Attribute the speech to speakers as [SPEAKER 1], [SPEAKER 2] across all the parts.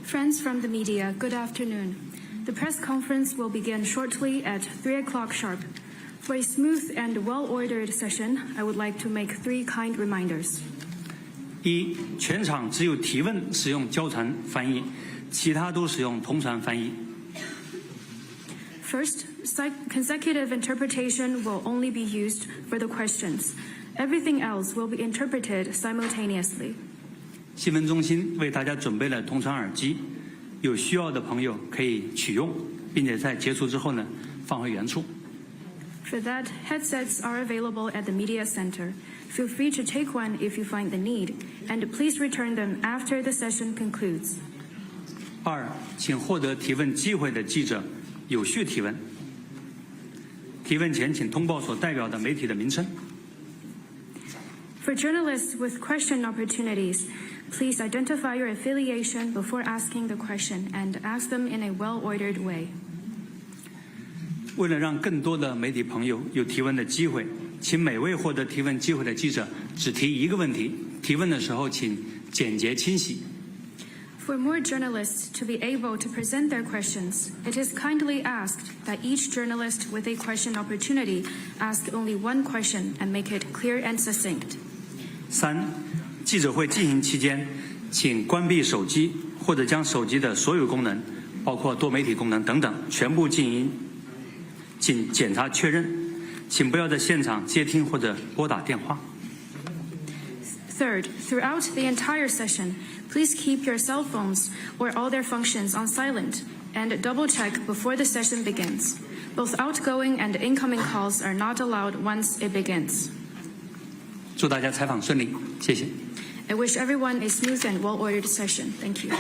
[SPEAKER 1] Friends from the media, good afternoon. The press conference will begin shortly at 3 o'clock sharp. For a smooth and well-ordered session, I would like to make 3 kind reminders.
[SPEAKER 2] 一，全场只有提问使用交传翻译，其他都使用同传翻译。
[SPEAKER 1] First, consecutive interpretation will only be used for the questions. Everything else will be interpreted simultaneously.
[SPEAKER 2] 新闻中心为大家准备了同传耳机，有需要的朋友可以取用，并且在结束之后呢，放回原处。
[SPEAKER 1] For that, headsets are available at the media center. Feel free to take one if you find the need, and please return them after the session concludes.
[SPEAKER 2] 二，请获得提问机会的记者有序提问。提问前，请通报所代表的媒体的名称。
[SPEAKER 1] For journalists with question opportunities, please identify your affiliation before asking the question and ask them in a well-ordered way.
[SPEAKER 2] 为了让更多的媒体朋友有提问的机会，请每位获得提问机会的记者只提一个问题。提问的时候，请简洁清晰。
[SPEAKER 1] For more journalists to be able to present their questions, it is kindly asked that each journalist with a question opportunity ask only one question and make it clear and succinct.
[SPEAKER 2] 三，记者会进行期间，请关闭手机或者将手机的所有功能，包括多媒体功能等等，全部进检查确认，请不要在现场接听或者拨打电话。
[SPEAKER 1] Third, throughout the entire session, please keep your cell phones or all their functions on silent and double-check before the session begins. Both outgoing and incoming calls are not allowed once it begins.
[SPEAKER 2] 祝大家采访顺利，谢谢。
[SPEAKER 1] I wish everyone a smooth and well-ordered session. Thank you.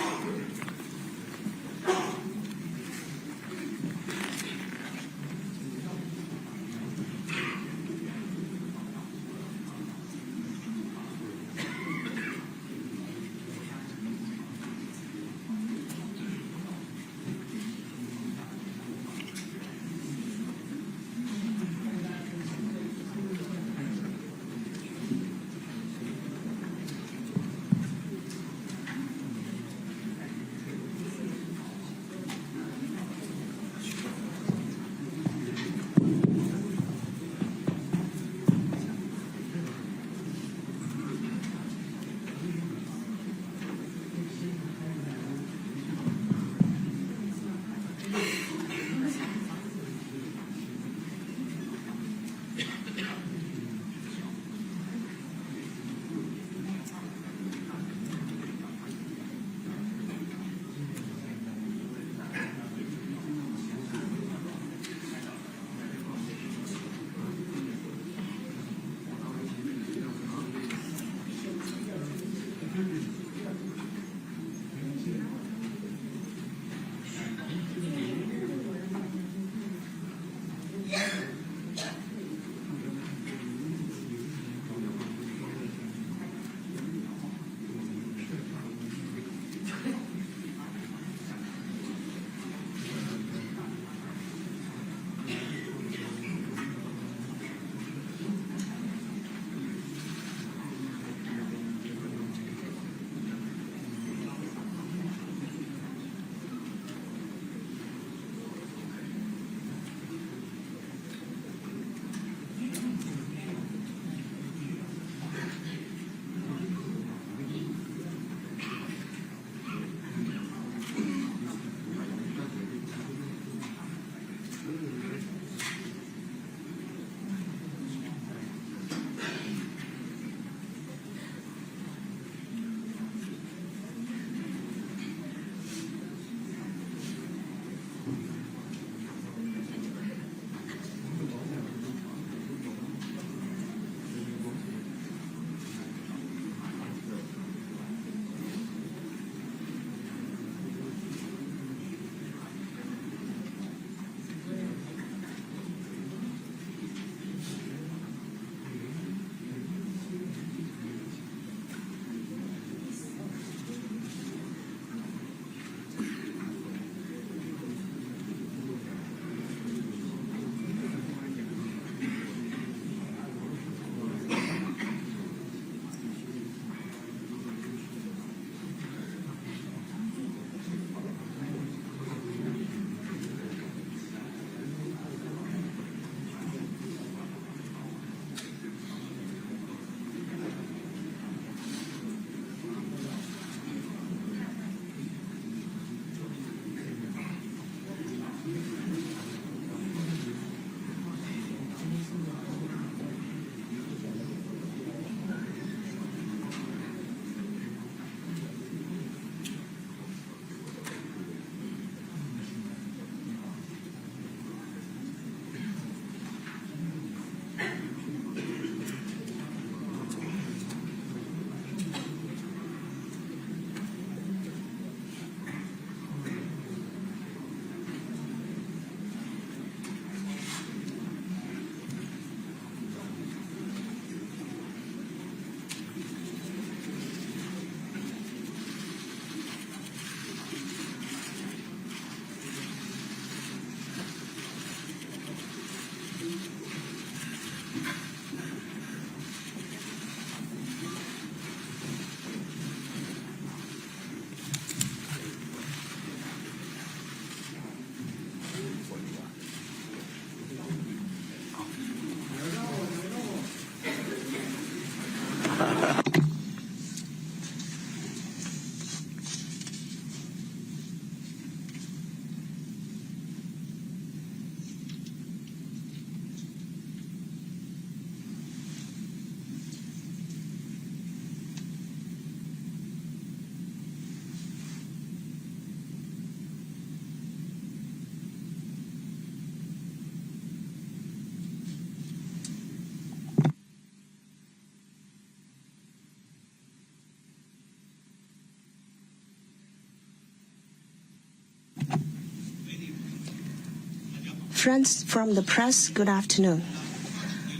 [SPEAKER 3] Friends from the press, good afternoon.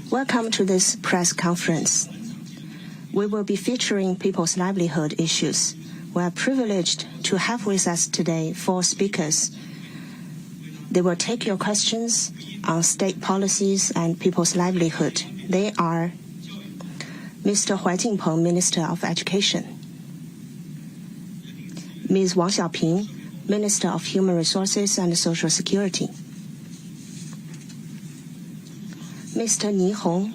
[SPEAKER 3] Welcome to this press conference. We will be featuring people's livelihood issues. We are privileged to have with us today 4 speakers. They will take your questions on state policies and people's livelihood. They are Mr. Huai Jinpeng, Minister of Education; Ms. Wang Xiaoping, Minister of Human Resources and Social Security; Mr. Ni Hong,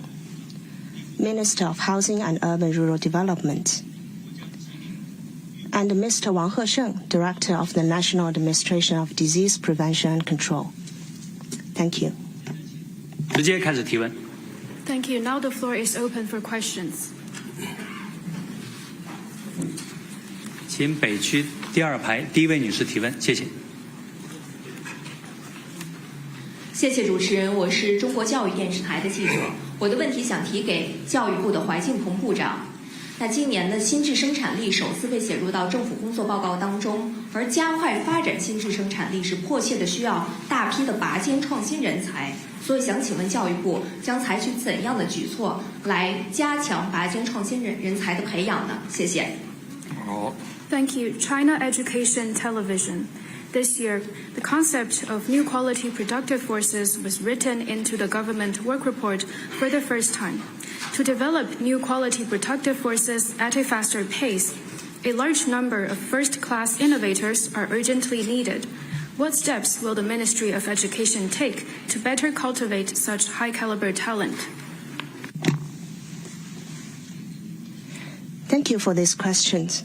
[SPEAKER 3] Minister of Housing and Urban Rural Development; and Mr. Wang Hesheng, Director of the National Administration of Disease Prevention and Control. Thank you.
[SPEAKER 2] 直接开始提问。
[SPEAKER 1] Thank you. Now the floor is open for questions.
[SPEAKER 2] 请北区第2排第1位女士提问，谢谢。
[SPEAKER 4] 谢谢主持人，我是中国教育电视台的记者。我的问题想提给教育部的怀进鹏部长。那今年的心智生产力首次被写入到政府工作报告当中，而加快发展心智生产力是迫切的需要大批的拔尖创新人才。所以想请问教育部将采取怎样的举措来加强拔尖创新人才的培养呢？谢谢。
[SPEAKER 1] Thank you. China Education Television. This year, the concept of new quality productive forces was written into the government work report for the first time. To develop new quality productive forces at a faster pace, a large number of first-class innovators are urgently needed. What steps will the Ministry of Education take to better cultivate such high-caliber talent?
[SPEAKER 3] Thank you for these questions.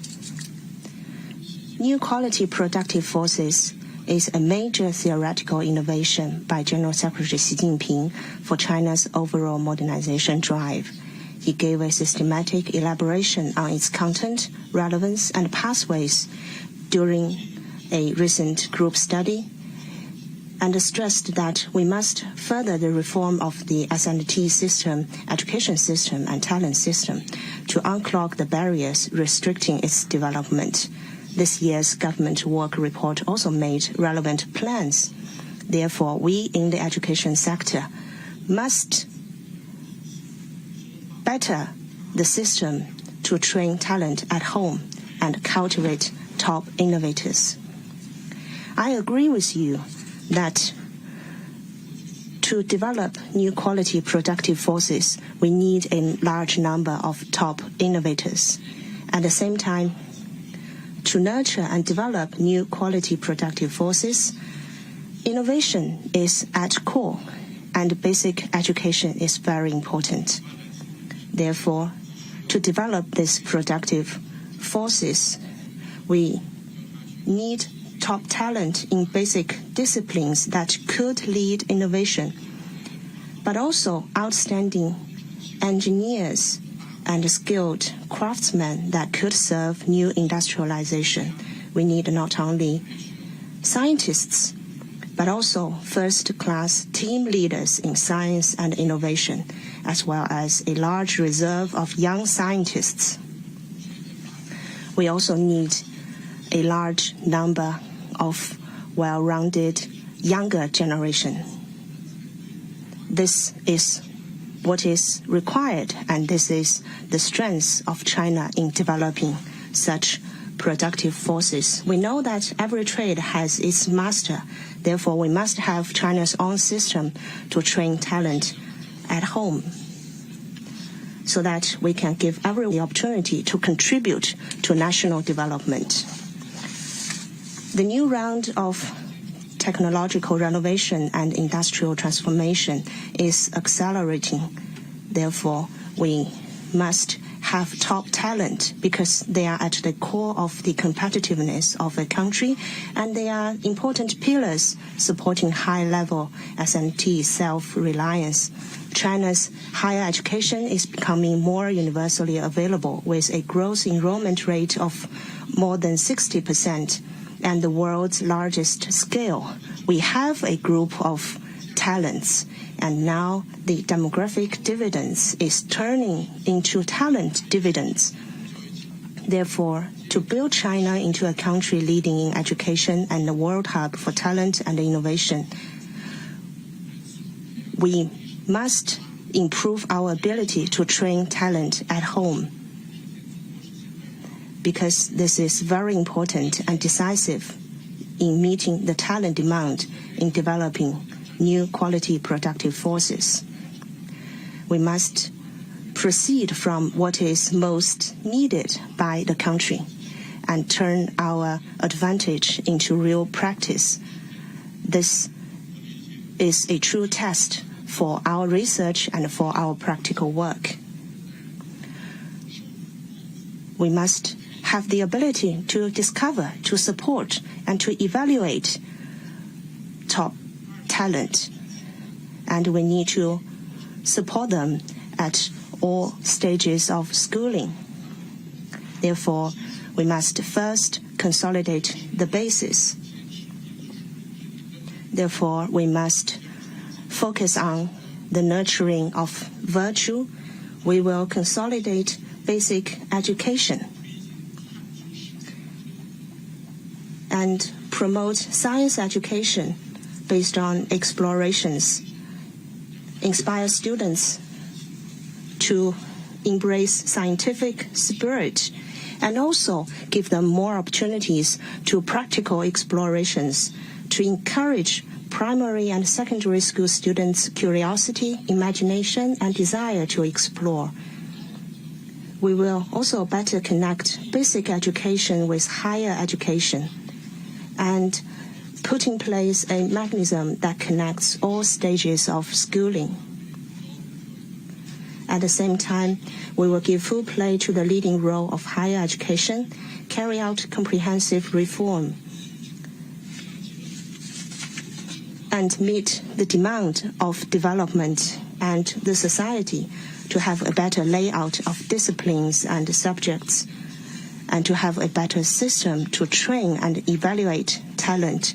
[SPEAKER 3] New quality productive forces is a major theoretical innovation by General Secretary Xi Jinping for China's overall modernization drive. He gave a systematic elaboration on its content, relevance, and pathways during a recent group study, and stressed that we must further the reform of the S&T system, education system, and talent system to unclog the barriers restricting its development. This year's government work report also made relevant plans. Therefore, we in the education sector must better the system to train talent at home and cultivate top innovators. I agree with you that to develop new quality productive forces, we need a large number of top innovators. At the same time, to nurture and develop new quality productive forces, innovation is at core, and basic education is very important. Therefore, to develop these productive forces, we need top talent in basic disciplines that could lead innovation, but also outstanding engineers and skilled craftsmen that could serve new industrialization. We need not only scientists, but also first-class team leaders in science and innovation, as well as a large reserve of young scientists. We also need a large number of well-rounded younger generation. This is what is required, and this is the strength of China in developing such productive forces. We know that every trade has its master. Therefore, we must have China's own system to train talent at home so that we can give everyone the opportunity to contribute to national development. The new round of technological renovation and industrial transformation is accelerating. Therefore, we must have top talent because they are at the core of the competitiveness of a country, and they are important pillars supporting high-level S&T self-reliance. China's higher education is becoming more universally available with a gross enrollment rate of more than 60% and the world's largest scale. We have a group of talents, and now the demographic dividends is turning into talent dividends. Therefore, to build China into a country leading in education and a world hub for talent and innovation, we must improve our ability to train talent at home, because this is very important and decisive in meeting the talent demand in developing new quality productive forces. We must proceed from what is most needed by the country and turn our advantage into real practice. This is a true test for our research and for our practical work. We must have the ability to discover, to support, and to evaluate top talent. And we need to support them at all stages of schooling. Therefore, we must first consolidate the basis. Therefore, we must focus on the nurturing of virtue. We will consolidate basic education and promote science education based on explorations, inspire students to embrace scientific spirit, and also give them more opportunities to practical explorations to encourage primary and secondary school students' curiosity, imagination, and desire to explore. We will also better connect basic education with higher education and put in place a mechanism that connects all stages of schooling. At the same time, we will give full play to the leading role of higher education, carry out comprehensive reform, and meet the demand of development and the society to have a better layout of disciplines and subjects, and to have a better system to train and evaluate talent,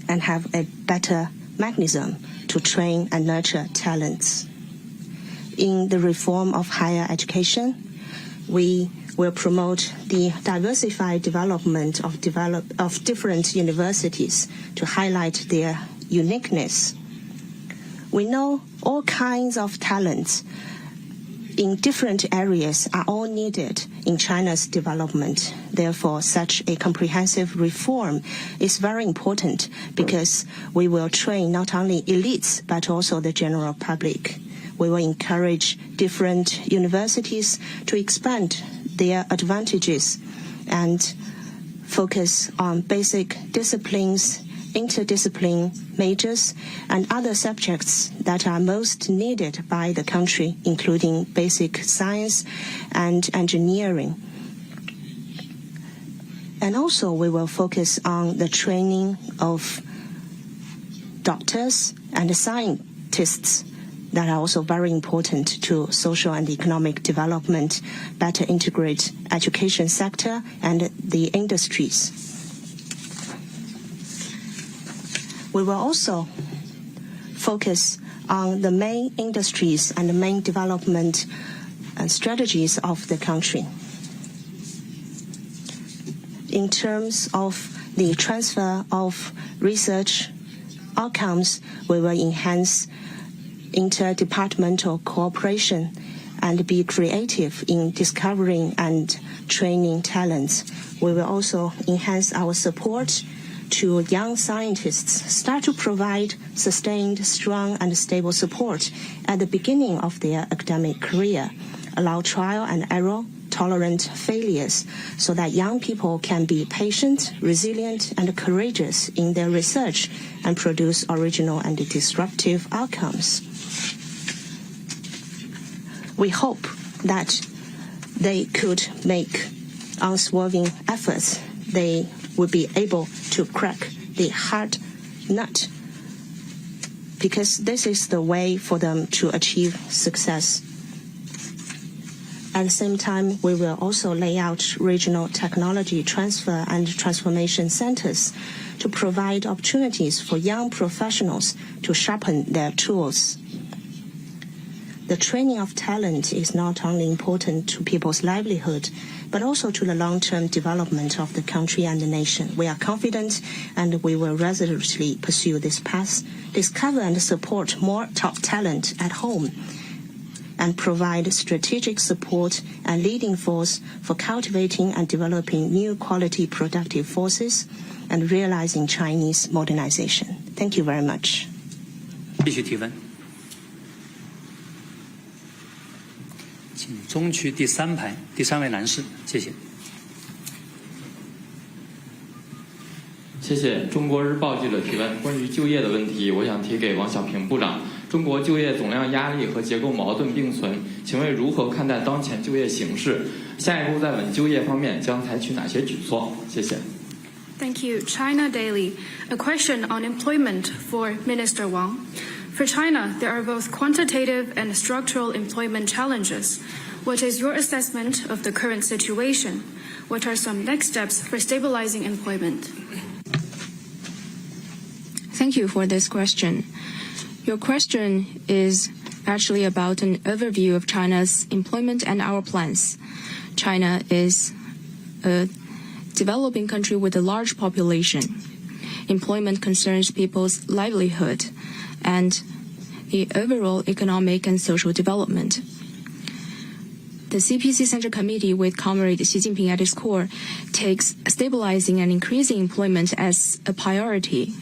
[SPEAKER 3] and have a better mechanism to train and nurture talents. In the reform of higher education, we will promote the diversified development of different universities to highlight their uniqueness. We know all kinds of talents in different areas are all needed in China's development. Therefore, such a comprehensive reform is very important, because we will train not only elites but also the general public. We will encourage different universities to expand their advantages and focus on basic disciplines, interdiscipline majors, and other subjects that are most needed by the country, including basic science and engineering. And also, we will focus on the training of doctors and scientists that are also very important to social and economic development, better integrate education sector and the industries. We will also focus on the main industries and the main development and strategies of the country. In terms of the transfer of research outcomes, we will enhance interdepartmental cooperation and be creative in discovering and training talents. We will also enhance our support to young scientists, start to provide sustained, strong, and stable support at the beginning of their academic career, allow trial and error, tolerant failures, so that young people can be patient, resilient, and courageous in their research and produce original and disruptive outcomes. We hope that they could make unswerving efforts. They will be able to crack the hard nut, because this is the way for them to achieve success. At the same time, we will also lay out regional technology transfer and transformation centers to provide opportunities for young professionals to sharpen their tools. the training of talent is not only important to people's livelihood, but also to the long-term development of the country and the nation. We are confident and we will resolutely pursue this path, discover and support more top talent at home, and provide strategic support and leading force for cultivating and developing new quality productive forces and realizing Chinese modernization. Thank you very much.
[SPEAKER 2] 继续提问，请中区第3排第3位男士，谢谢。
[SPEAKER 5] 谢谢。中国日报记者提问，关于就业的问题，我想提给王小平部长。中国就业总量压力和结构矛盾并存，请问如何看待当前就业形势？下一步在稳就业方面将采取哪些举措？谢谢。
[SPEAKER 1] Thank you. China Daily. A question on employment for Minister Wang. For China, there are both quantitative and structural employment challenges. What is your assessment of the current situation? What are some next steps for stabilizing employment?
[SPEAKER 6] Thank you for this question. Your question is actually about an overview of China's employment and our plans. China is a developing country with a large population. Employment concerns people's livelihood and the overall economic and social development. The CPC Central Committee, with Comrade Xi Jinping at its core, takes stabilizing and increasing employment as a priority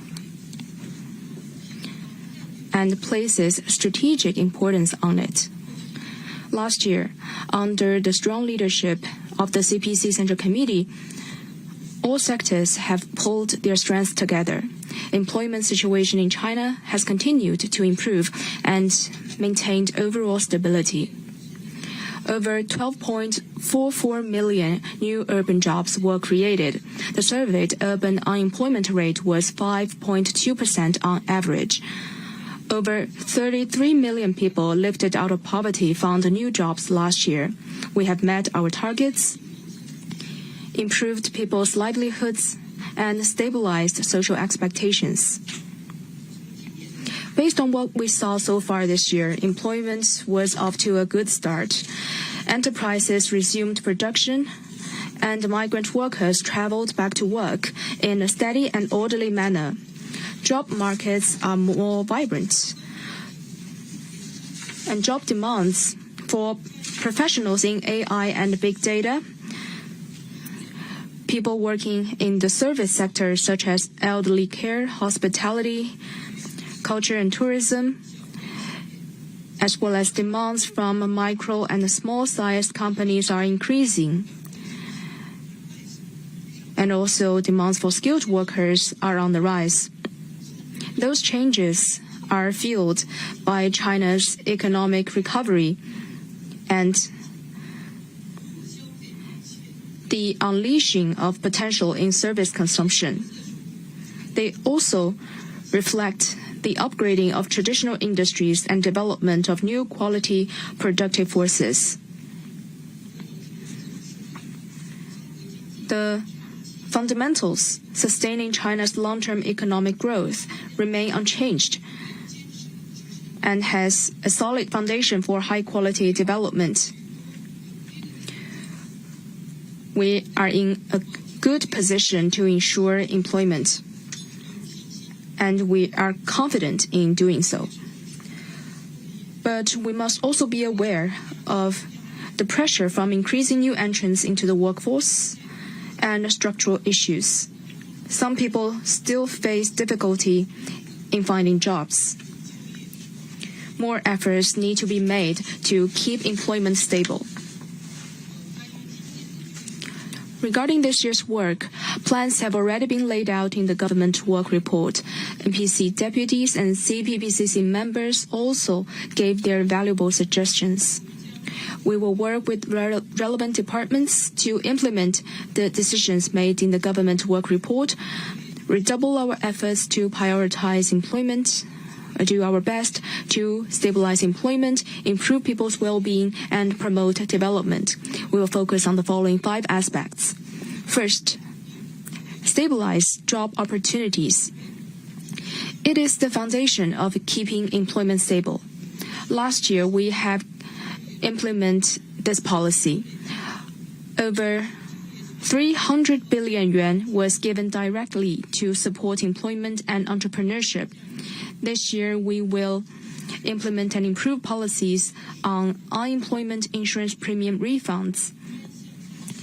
[SPEAKER 6] and places strategic importance on it. Last year, under the strong leadership of the CPC Central Committee, all sectors have pulled their strengths together. Employment situation in China has continued to improve and maintained overall stability. Over 12.44 million new urban jobs were created. The surveyed urban unemployment rate was 5.2% on average. Over 33 million people lifted out of poverty found new jobs last year. We have met our targets, improved people's livelihoods, and stabilized social expectations. Based on what we saw so far this year, employment was off to a good start. Enterprises resumed production, and migrant workers traveled back to work in a steady and orderly manner. Job markets are more vibrant, and job demands for professionals in AI and big data, people working in the service sector such as elderly care, hospitality, culture and tourism, as well as demands from micro and small-sized companies are increasing. And also demands for skilled workers are on the rise. Those changes are fueled by China's economic recovery and the unleashing of potential in service consumption. They also reflect the upgrading of traditional industries and development of new quality productive forces. The fundamentals sustaining China's long-term economic growth remain unchanged and has a solid foundation for high-quality development. We are in a good position to ensure employment, and we are confident in doing so. But we must also be aware of the pressure from increasing new entrants into the workforce and structural issues. Some people still face difficulty in finding jobs. More efforts need to be made to keep employment stable. Regarding this year's work, plans have already been laid out in the government work report. NPC deputies and CPPCC members also gave their valuable suggestions. We will work with relevant departments to implement the decisions made in the government work report, redouble our efforts to prioritize employment, do our best to stabilize employment, improve people's well-being, and promote development. We will focus on the following 5 aspects. First, stabilize job opportunities. It is the foundation of keeping employment stable. Last year, we have implemented this policy. Over 300 billion yuan was given directly to support employment and entrepreneurship. This year, we will implement and improve policies on unemployment insurance premium refunds,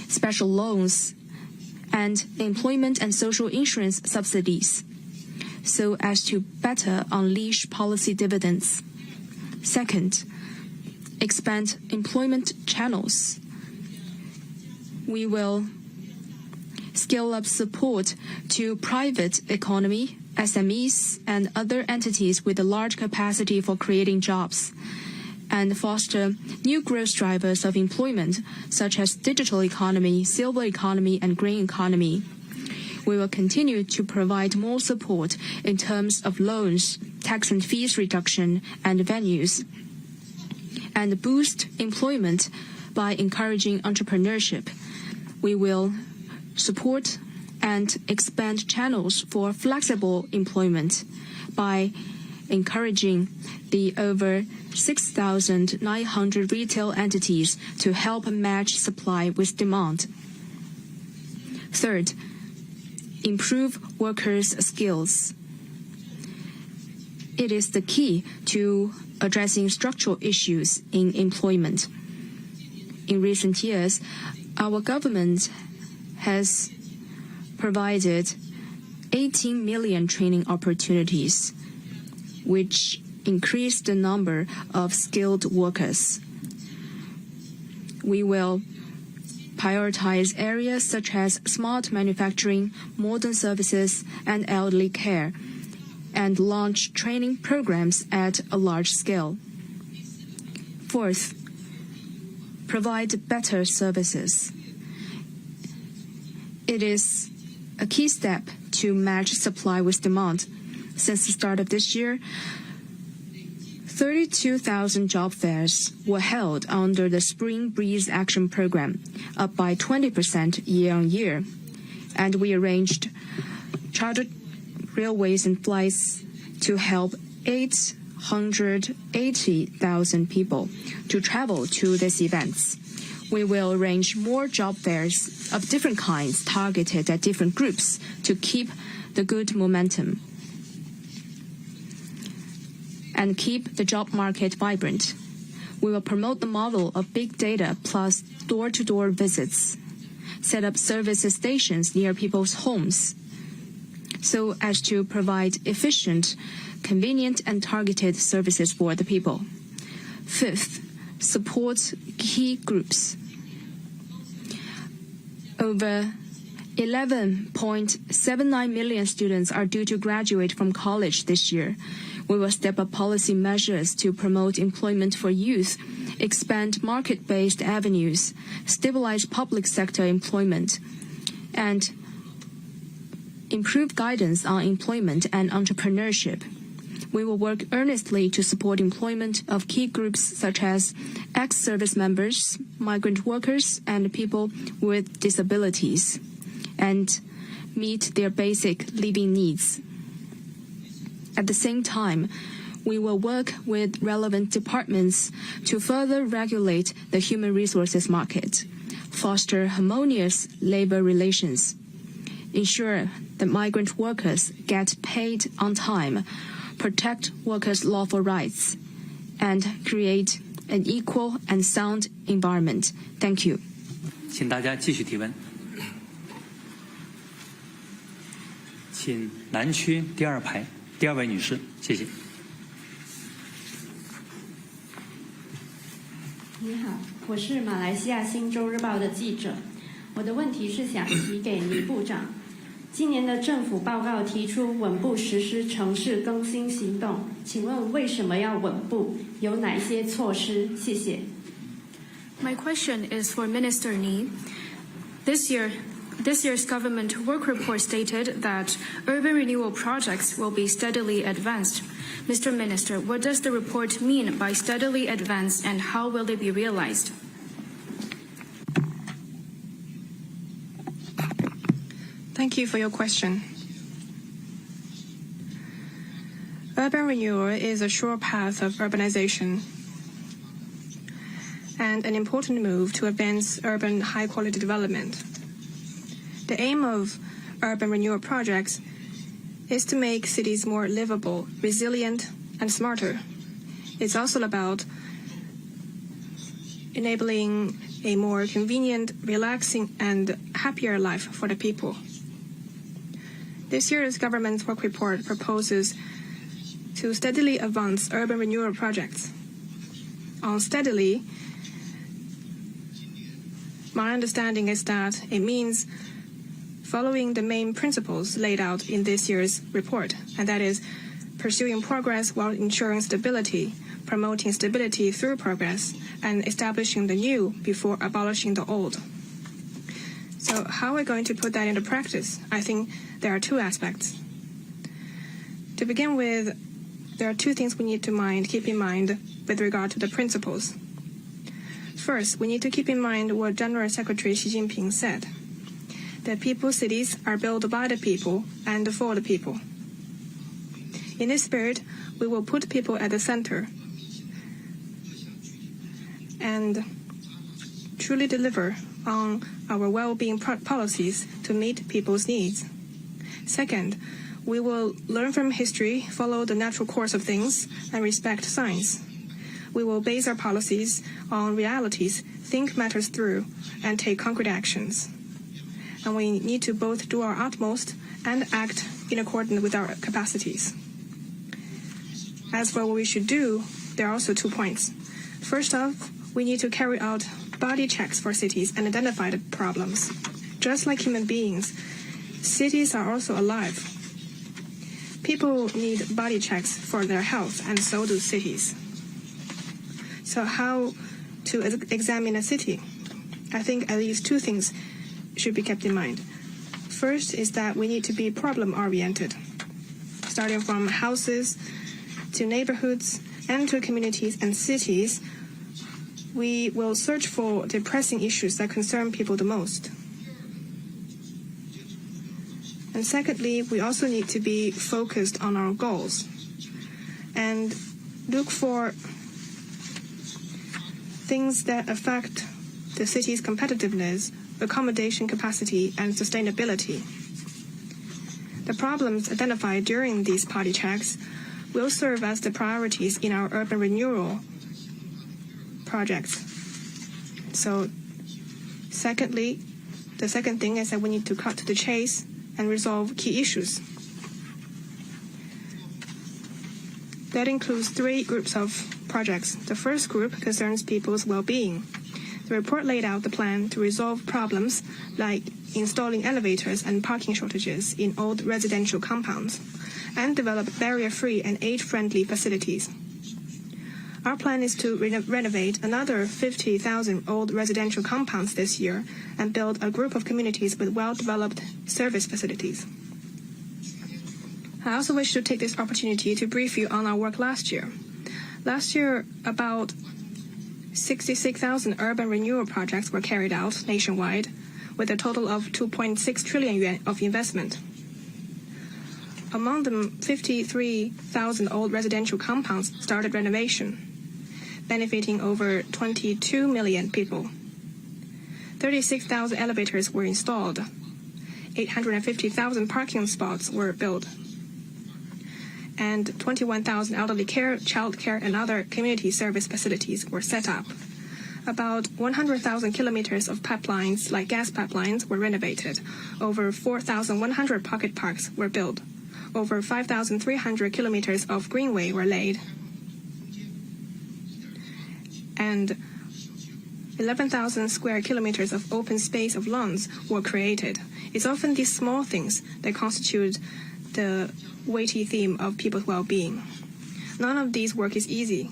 [SPEAKER 6] special loans, and employment and social insurance subsidies, so as to better unleash policy dividends. Second, expand employment channels. We will scale up support to private economy, SMEs, and other entities with a large capacity for creating jobs, and foster new growth drivers of employment, such as digital economy, silver economy, and green economy. We will continue to provide more support in terms of loans, tax and fees reduction, and venues, and boost employment by encouraging entrepreneurship. We will support and expand channels for flexible employment by encouraging the over 6,900 retail entities to help match supply with demand. Third, improve workers' skills. It is the key to addressing structural issues in employment. In recent years, our government has provided 18 million training opportunities, which increased the number of skilled workers. We will prioritize areas such as smart manufacturing, modern services, and elderly care, and launch training programs at a large scale. Fourth, provide better services. It is a key step to match supply with demand. Since the start of this year, 32,000 job fairs were held under the Spring Breeze Action Program, up by 20% year-on-year. And we arranged chartered railways and flights to help 880,000 people to travel to these events. We will arrange more job fairs of different kinds targeted at different groups to keep the good momentum and keep the job market vibrant. We will promote the model of big data plus door-to-door visits, set up service stations near people's homes, so as to provide efficient, convenient, and targeted services for the people. Fifth, support key groups. Over 11.79 million students are due to graduate from college this year. We will step up policy measures to promote employment for youth, expand market-based avenues, stabilize public sector employment, and improve guidance on employment and entrepreneurship. We will work earnestly to support employment of key groups such as ex-service members, migrant workers, and people with disabilities, and meet their basic living needs. At the same time, we will work with relevant departments to further regulate the human resources market, foster harmonious labor relations, ensure that migrant workers get paid on time, protect workers' lawful rights, and create an equal and sound environment. Thank you.
[SPEAKER 2] 请大家继续提问。请南区第二排第二位女士，谢谢。
[SPEAKER 7] 你好，我是马来西亚新洲日报的记者。我的问题是想提给倪部长。今年的政府报告提出稳步实施城市更新行动，请问为什么要稳步？有哪些措施？谢谢。
[SPEAKER 1] My question is for Minister Ni. This year's government work report stated that urban renewal projects will be steadily advanced. Mr. Minister, what does the report mean by steadily advanced, and how will they be realized?
[SPEAKER 6] Thank you for your question. Urban renewal is a sure path of urbanization. and an important move to advance urban high-quality development. The aim of urban renewal projects is to make cities more livable, resilient, and smarter. It's also about enabling a more convenient, relaxing, and happier life for the people. This year's government's work report proposes to steadily advance urban renewal projects. On steadily, my understanding is that it means following the main principles laid out in this year's report, and that is pursuing progress while ensuring stability, promoting stability through progress, and establishing the new before abolishing the old. So how are we going to put that into practice? I think there are two aspects. To begin with, there are two things we need to keep in mind with regard to the principles. First, we need to keep in mind what General Secretary Xi Jinping said, that people's cities are built by the people and for the people. In this spirit, we will put people at the center and truly deliver on our well-being policies to meet people's needs. Second, we will learn from history, follow the natural course of things, and respect science. We will base our policies on realities, think matters through, and take concrete actions. And we need to both do our utmost and act in accordance with our capacities. As for what we should do, there are also 2 points. First off, we need to carry out body checks for cities and identify the problems. Just like human beings, cities are also alive. People need body checks for their health, and so do cities. So how to examine a city? I think at least 2 things should be kept in mind. First is that we need to be problem-oriented, starting from houses to neighborhoods and to communities and cities. We will search for the pressing issues that concern people the most. And secondly, we also need to be focused on our goals and look for things that affect the city's competitiveness, accommodation capacity, and sustainability. The problems identified during these party checks will serve as the priorities in our urban renewal projects. So, secondly, the second thing is that we need to cut to the chase and resolve key issues. That includes 3 groups of projects. The first group concerns people's well-being. The report laid out the plan to resolve problems like installing elevators and parking shortages in old residential compounds, and develop barrier-free and age-friendly facilities. Our plan is to renovate another 50,000 old residential compounds this year and build a group of communities with well-developed service facilities. I also wish to take this opportunity to brief you on our work last year. Last year, about 66,000 urban renewal projects were carried out nationwide, with a total of 2.6 trillion yuan of investment. Among them, 53,000 old residential compounds started renovation, benefiting over 22 million people. 36,000 elevators were installed. 850,000 parking spots were built. And 21,000 elderly care, child care, and other community service facilities were set up. About 100,000 kilometers of pipelines, like gas pipelines, were renovated. Over 4,100 pocket parks were built. Over 5,300 kilometers of greenway were laid. And 11,000 square kilometers of open space of lawns were created. It's often these small things that constitute the weighty theme of people's well-being. None of these work is easy.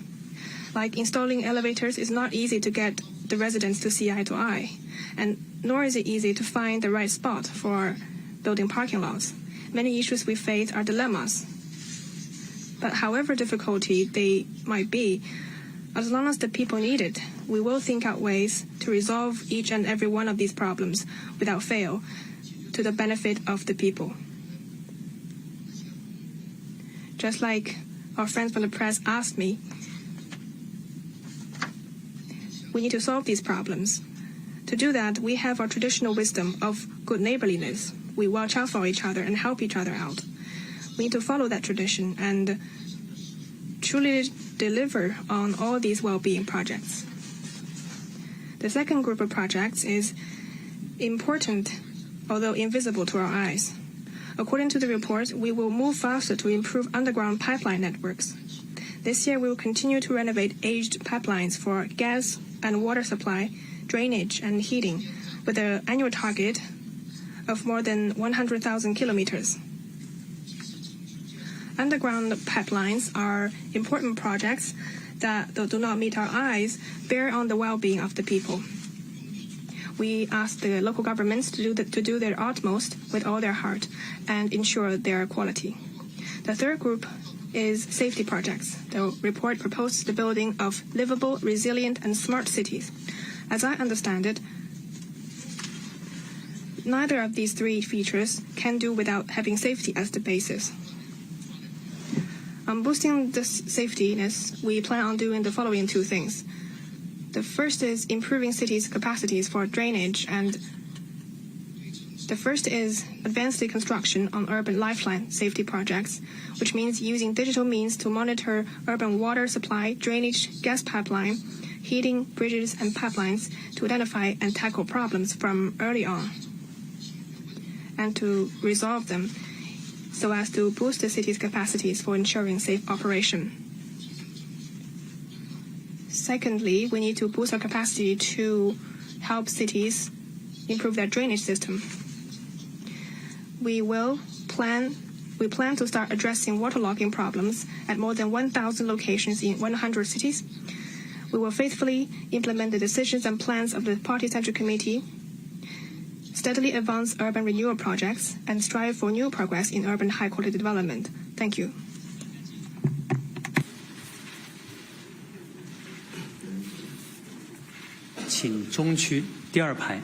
[SPEAKER 6] Like installing elevators, it's not easy to get the residents to see eye to eye, and nor is it easy to find the right spot for building parking lots. Many issues we face are dilemmas. But however difficulty they might be, as long as the people need it, we will think out ways to resolve each and every one of these problems without fail, to the benefit of the people. Just like our friends from the press asked me, we need to solve these problems. To do that, we have our traditional wisdom of good neighborliness. We watch out for each other and help each other out. We need to follow that tradition and truly deliver on all these well-being projects. The second group of projects is important, although invisible to our eyes. According to the report, we will move faster to improve underground pipeline networks. This year, we will continue to renovate aged pipelines for gas and water supply, drainage, and heating, with an annual target of more than 100,000 kilometers. Underground pipelines are important projects that, though do not meet our eyes, bear on the well-being of the people. We ask the local governments to do their utmost with all their heart and ensure their quality. The third group is safety projects. The report proposed the building of livable, resilient, and smart cities. As I understand it, neither of these three features can do without having safety as the basis. On boosting this safetyness, we plan on doing the following two things. The first is improving cities' capacities for drainage, and the first is advanced construction on urban lifeline safety projects, which means using digital means to monitor urban water supply, drainage, gas pipeline, heating, bridges, and pipelines to identify and tackle problems from early on and to resolve them so as to boost the city's capacities for ensuring safe operation. Secondly, we need to boost our capacity to help cities improve their drainage system. We plan to start addressing waterlogging problems at more than 1,000 locations in 100 cities. We will faithfully implement the decisions and plans of the Party Central Committee, steadily advance urban renewal projects, and strive for new progress in urban high-quality development. Thank you.
[SPEAKER 2] 请中区第二排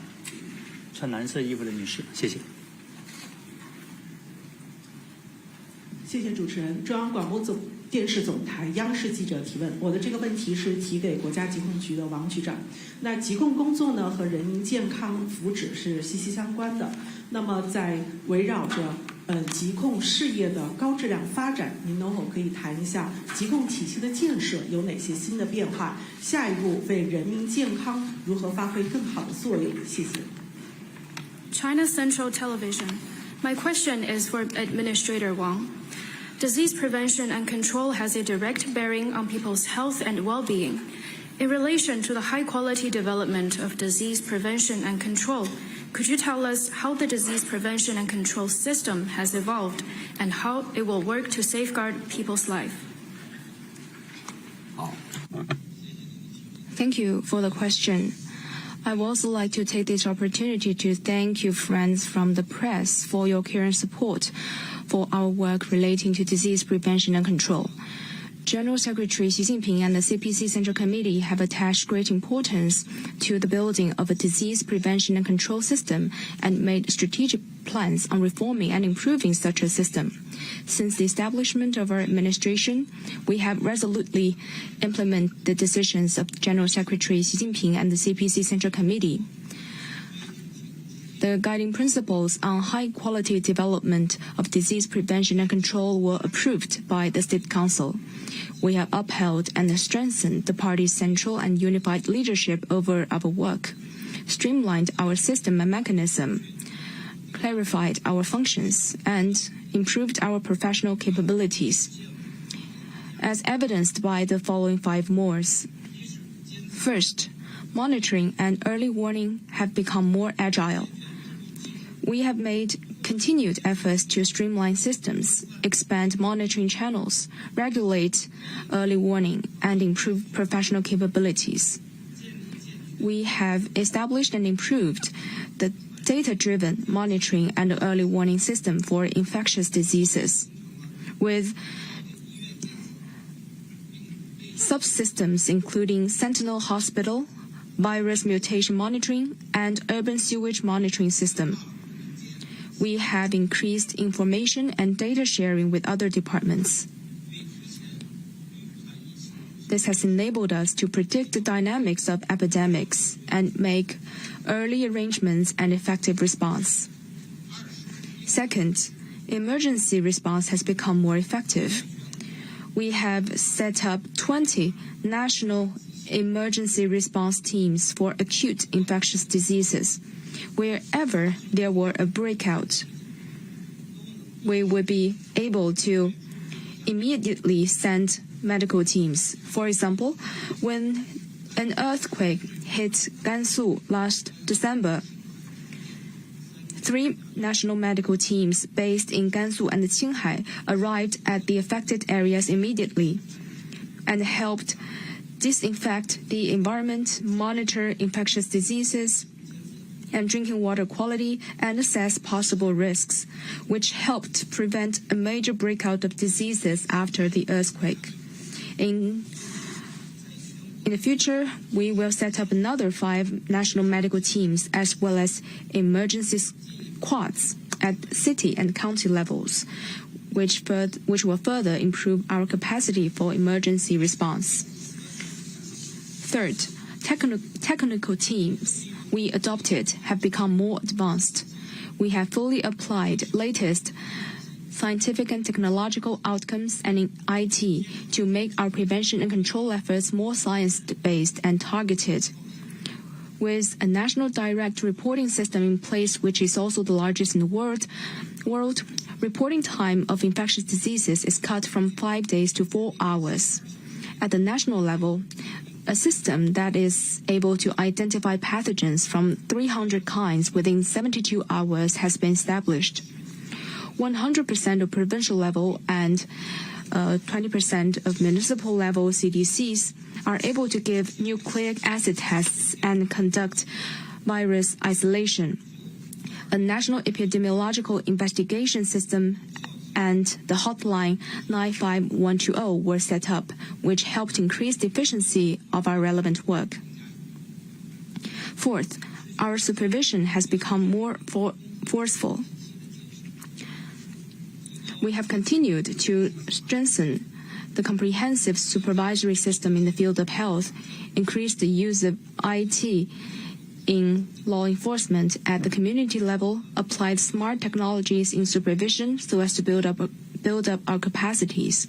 [SPEAKER 2] 穿蓝色衣服的女士，谢谢。
[SPEAKER 8] 谢谢主持人。中央广播电视总台央视记者提问，我的这个问题是提给国家疾控局的王局长。那疾控工作呢和人民健康福祉是息息相关的。那么在围绕着疾控事业的高质量发展，您能否可以谈一下疾控体系的建设有哪些新的变化？下一步为人民健康如何发挥更好的作用？谢谢。
[SPEAKER 1] China Central Television. My question is for Administrator Wang. Disease prevention and control has a direct bearing on people's health and well-being. In relation to the high-quality development of disease prevention and control, could you tell us how the disease prevention and control system has evolved and how it will work to safeguard people's life?
[SPEAKER 6] Thank you for the question. I would also like to take this opportunity to thank you, friends from the press, for your care and support for our work relating to disease prevention and control. General Secretary Xi Jinping and the CPC Central Committee have attached great importance to the building of a disease prevention and control system and made strategic plans on reforming and improving such a system. Since the establishment of our administration, we have resolutely implemented the decisions of General Secretary Xi Jinping and the CPC Central Committee. The guiding principles on high-quality development of disease prevention and control were approved by the State Council. We have upheld and strengthened the party's central and unified leadership over our work, streamlined our system and mechanism, clarified our functions, and improved our professional capabilities, as evidenced by the following 5 mores. First, monitoring and early warning have become more agile. We have made continued efforts to streamline systems, expand monitoring channels, regulate early warning, and improve professional capabilities. We have established and improved the data-driven monitoring and early warning system for infectious diseases, with subsystems including Sentinel Hospital, virus mutation monitoring, and urban sewage monitoring system. We have increased information and data sharing with other departments. This has enabled us to predict the dynamics of epidemics and make early arrangements and effective response. Second, emergency response has become more effective. We have set up 20 national emergency response teams for acute infectious diseases. Wherever there were a breakout, we would be able to immediately send medical teams. For example, when an earthquake hit Gansu last December, 3 national medical teams based in Gansu and Qinghai arrived at the affected areas immediately and helped disinfect the environment, monitor infectious diseases and drinking water quality, and assess possible risks, which helped prevent a major breakout of diseases after the earthquake. In the future, we will set up another 5 national medical teams as well as emergency squads at city and county levels, which will further improve our capacity for emergency response. Third, technical teams we adopted have become more advanced. We have fully applied latest scientific and technological outcomes and in IT to make our prevention and control efforts more science-based and targeted. With a national direct reporting system in place, which is also the largest in the world, reporting time of infectious diseases is cut from 5 days to 4 hours. At the national level, a system that is able to identify pathogens from 300 kinds within 72 hours has been established. 100% of provincial level and 20% of municipal level CDCs are able to give nucleic acid tests and conduct virus isolation. A national epidemiological investigation system and the hotline 95120 were set up, which helped increase the efficiency of our relevant work. Fourth, our supervision has become more forceful. We have continued to strengthen the comprehensive supervisory system in the field of health, increased the use of IT in law enforcement at the community level, applied smart technologies in supervision so as to build up our capacities.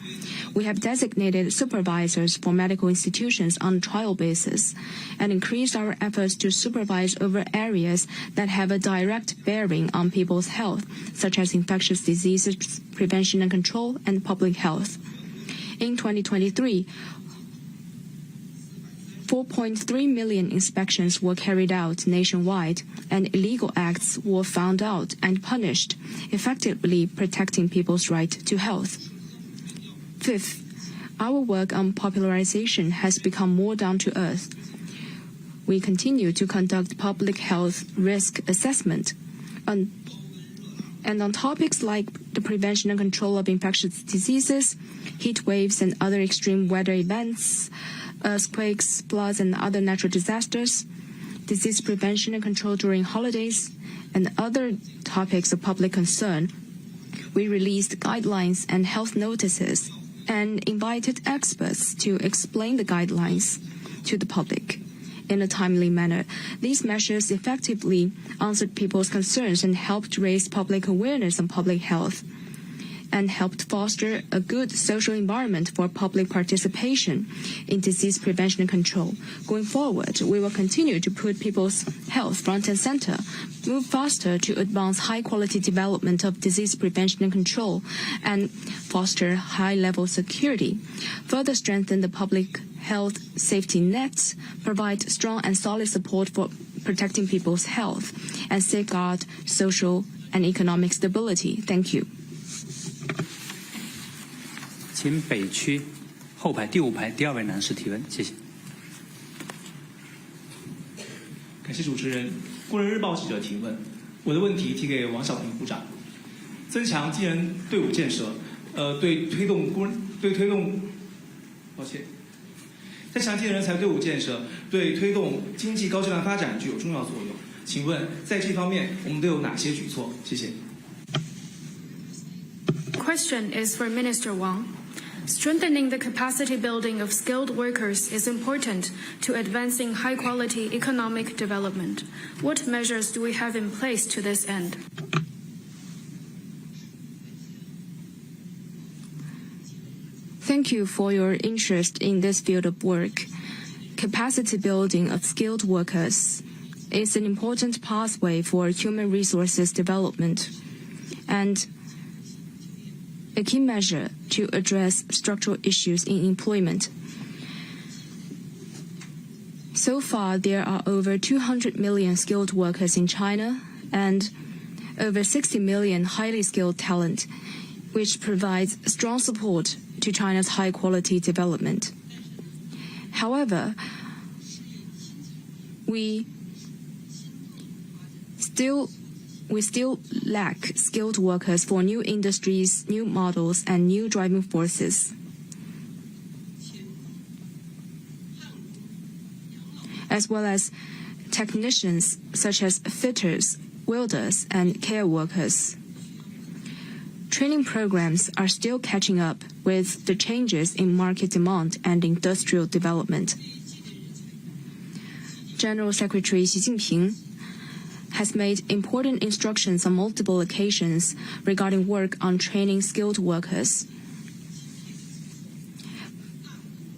[SPEAKER 6] We have designated supervisors for medical institutions on a trial basis and increased our efforts to supervise over areas that have a direct bearing on people's health, such as infectious diseases, prevention and control, and public health. In 2023, 4.3 million inspections were carried out nationwide, and illegal acts were found out and punished, effectively protecting people's right to health. Fifth, our work on popularization has become more down to earth. We continue to conduct public health risk assessment and on topics like the prevention and control of infectious diseases, heat waves and other extreme weather events, earthquakes, floods, and other natural disasters, disease prevention and control during holidays, and other topics of public concern. We released guidelines and health notices and invited experts to explain the guidelines to the public in a timely manner. These measures effectively answered people's concerns and helped raise public awareness on public health, and helped foster a good social environment for public participation in disease prevention and control. Going forward, we will continue to put people's health front and center, move faster to advance high-quality development of disease prevention and control, and foster high-level security, further strengthen the public health safety nets, provide strong and solid support for protecting people's health, and safeguard social and economic stability. Thank you.
[SPEAKER 2] 请北区后排第5排第2位男士提问，谢谢。
[SPEAKER 9] 感谢主持人。工人日报记者提问，我的问题提给王小平部长。增强技能队伍建设，增强技能人才队伍建设对推动经济高质量发展具有重要作用。请问在这方面我们都有哪些举措？谢谢。
[SPEAKER 1] Question is for Minister Wang. Strengthening the capacity building of skilled workers is important to advancing high-quality economic development. What measures do we have in place to this end?
[SPEAKER 6] Thank you for your interest in this field of work. Capacity building of skilled workers is an important pathway for human resources development and a key measure to address structural issues in employment. So far, there are over 200 million skilled workers in China and over 60 million highly skilled talent, which provides strong support to China's high-quality development. However, we still lack skilled workers for new industries, new models, and new driving forces. As well as technicians such as fitters, welders, and care workers. Training programs are still catching up with the changes in market demand and industrial development. General Secretary Xi Jinping has made important instructions on multiple occasions regarding work on training skilled workers.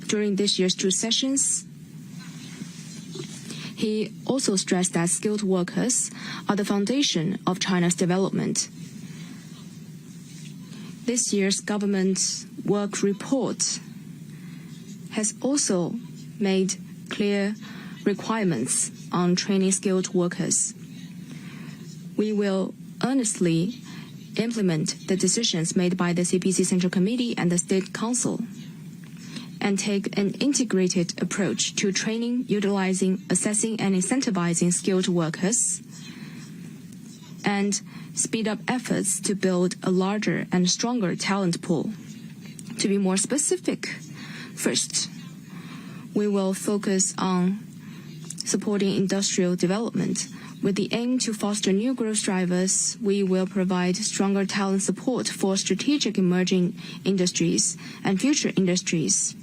[SPEAKER 6] During this year's 2 sessions, he also stressed that skilled workers are the foundation of China's development. This year's government work report has also made clear requirements on training skilled workers. We will earnestly implement the decisions made by the CPC Central Committee and the State Council and take an integrated approach to training, utilizing, assessing, and incentivizing skilled workers and speed up efforts to build a larger and stronger talent pool. To be more specific, first, we will focus on supporting industrial development. With the aim to foster new growth drivers, we will provide stronger talent support for strategic emerging industries and future industries,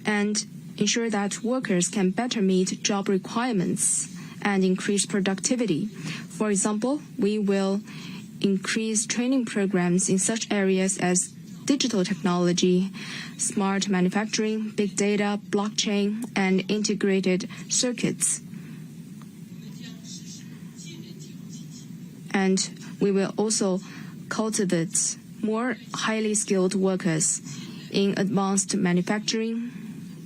[SPEAKER 6] and ensure that workers can better meet job requirements and increase productivity. For example, we will increase training programs in such areas as digital technology, smart manufacturing, big data, blockchain, and integrated circuits. And we will also cultivate more highly skilled workers in advanced manufacturing,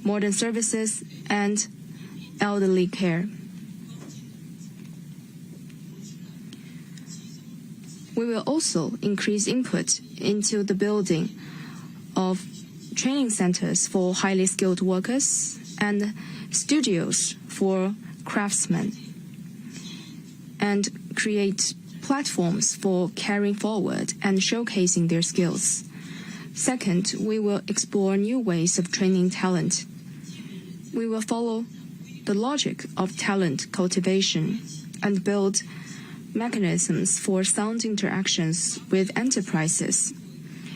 [SPEAKER 6] modern services, and elderly care. We will also increase input into the building of training centers for highly skilled workers and studios for craftsmen, and create platforms for carrying forward and showcasing their skills. Second, we will explore new ways of training talent. We will follow the logic of talent cultivation and build mechanisms for sound interactions with enterprises.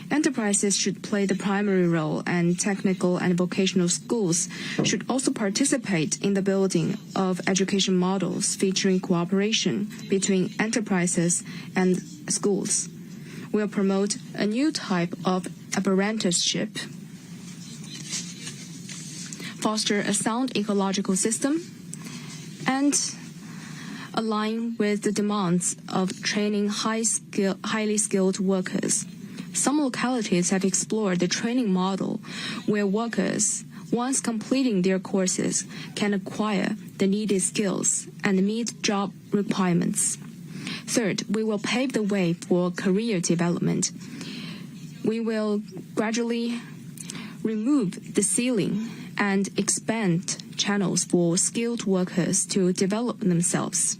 [SPEAKER 6] Enterprises should play the primary role, and technical and vocational schools should also participate in the building of education models featuring cooperation between enterprises and schools. We'll promote a new type of apprenticeship, foster a sound ecological system, and align with the demands of training highly skilled workers. Some localities have explored the training model where workers, once completing their courses, can acquire the needed skills and meet job requirements. Third, we will pave the way for career development. We will gradually remove the ceiling and expand channels for skilled workers to develop themselves.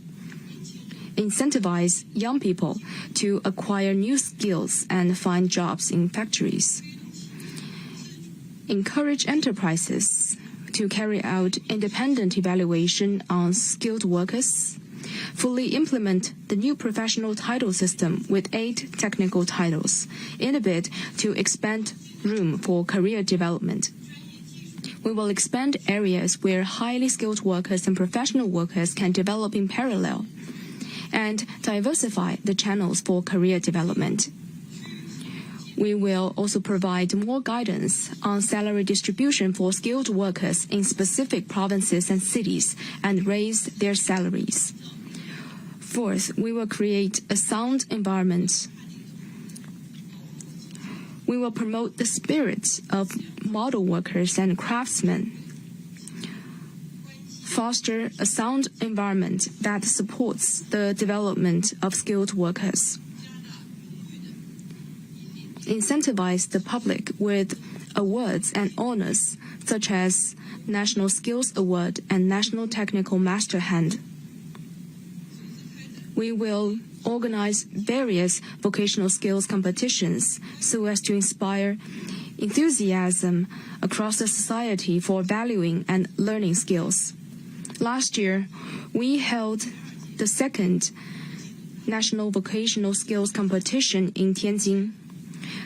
[SPEAKER 6] Incentivize young people to acquire new skills and find jobs in factories. Encourage enterprises to carry out independent evaluation on skilled workers fully implement the new professional title system with 8 technical titles in a bid to expand room for career development. We will expand areas where highly skilled workers and professional workers can develop in parallel and diversify the channels for career development. We will also provide more guidance on salary distribution for skilled workers in specific provinces and cities and raise their salaries. Fourth, we will create a sound environment. We will promote the spirit of model workers and craftsmen, foster a sound environment that supports the development of skilled workers, incentivize the public with awards and honors such as National Skills Award and National Technical Master Hand. We will organize various vocational skills competitions so as to inspire enthusiasm across the society for valuing and learning skills. Last year, we held the second National Vocational Skills Competition in Tianjin.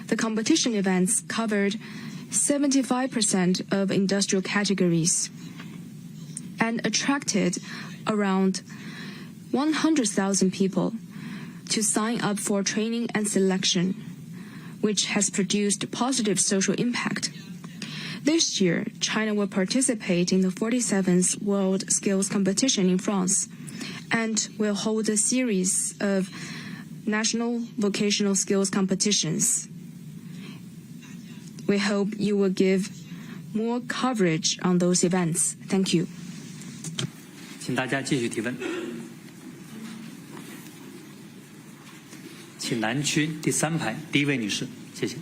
[SPEAKER 6] The competition events covered 75% of industrial categories and attracted around 100,000 people to sign up for training and selection, which has produced positive social impact. This year, China will participate in the 47th World Skills Competition in France and will hold a series of national vocational skills competitions. We hope you will give more coverage on those events. Thank you.
[SPEAKER 2] 请大家继续提问。请南区第3排第1位女士，谢谢。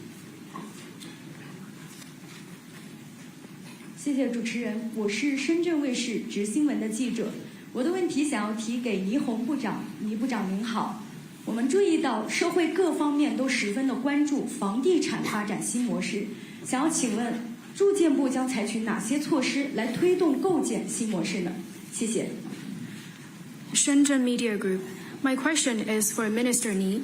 [SPEAKER 10] 谢谢主持人，我是深圳卫视直新闻的记者。我的问题想要提给倪虹部长。倪部长您好，我们注意到社会各方面都十分的关注房地产发展新模式，想要请问住建部将采取哪些措施来推动构建新模式呢？谢谢。
[SPEAKER 1] Shenzhen Media Group. My question is for Minister Ni.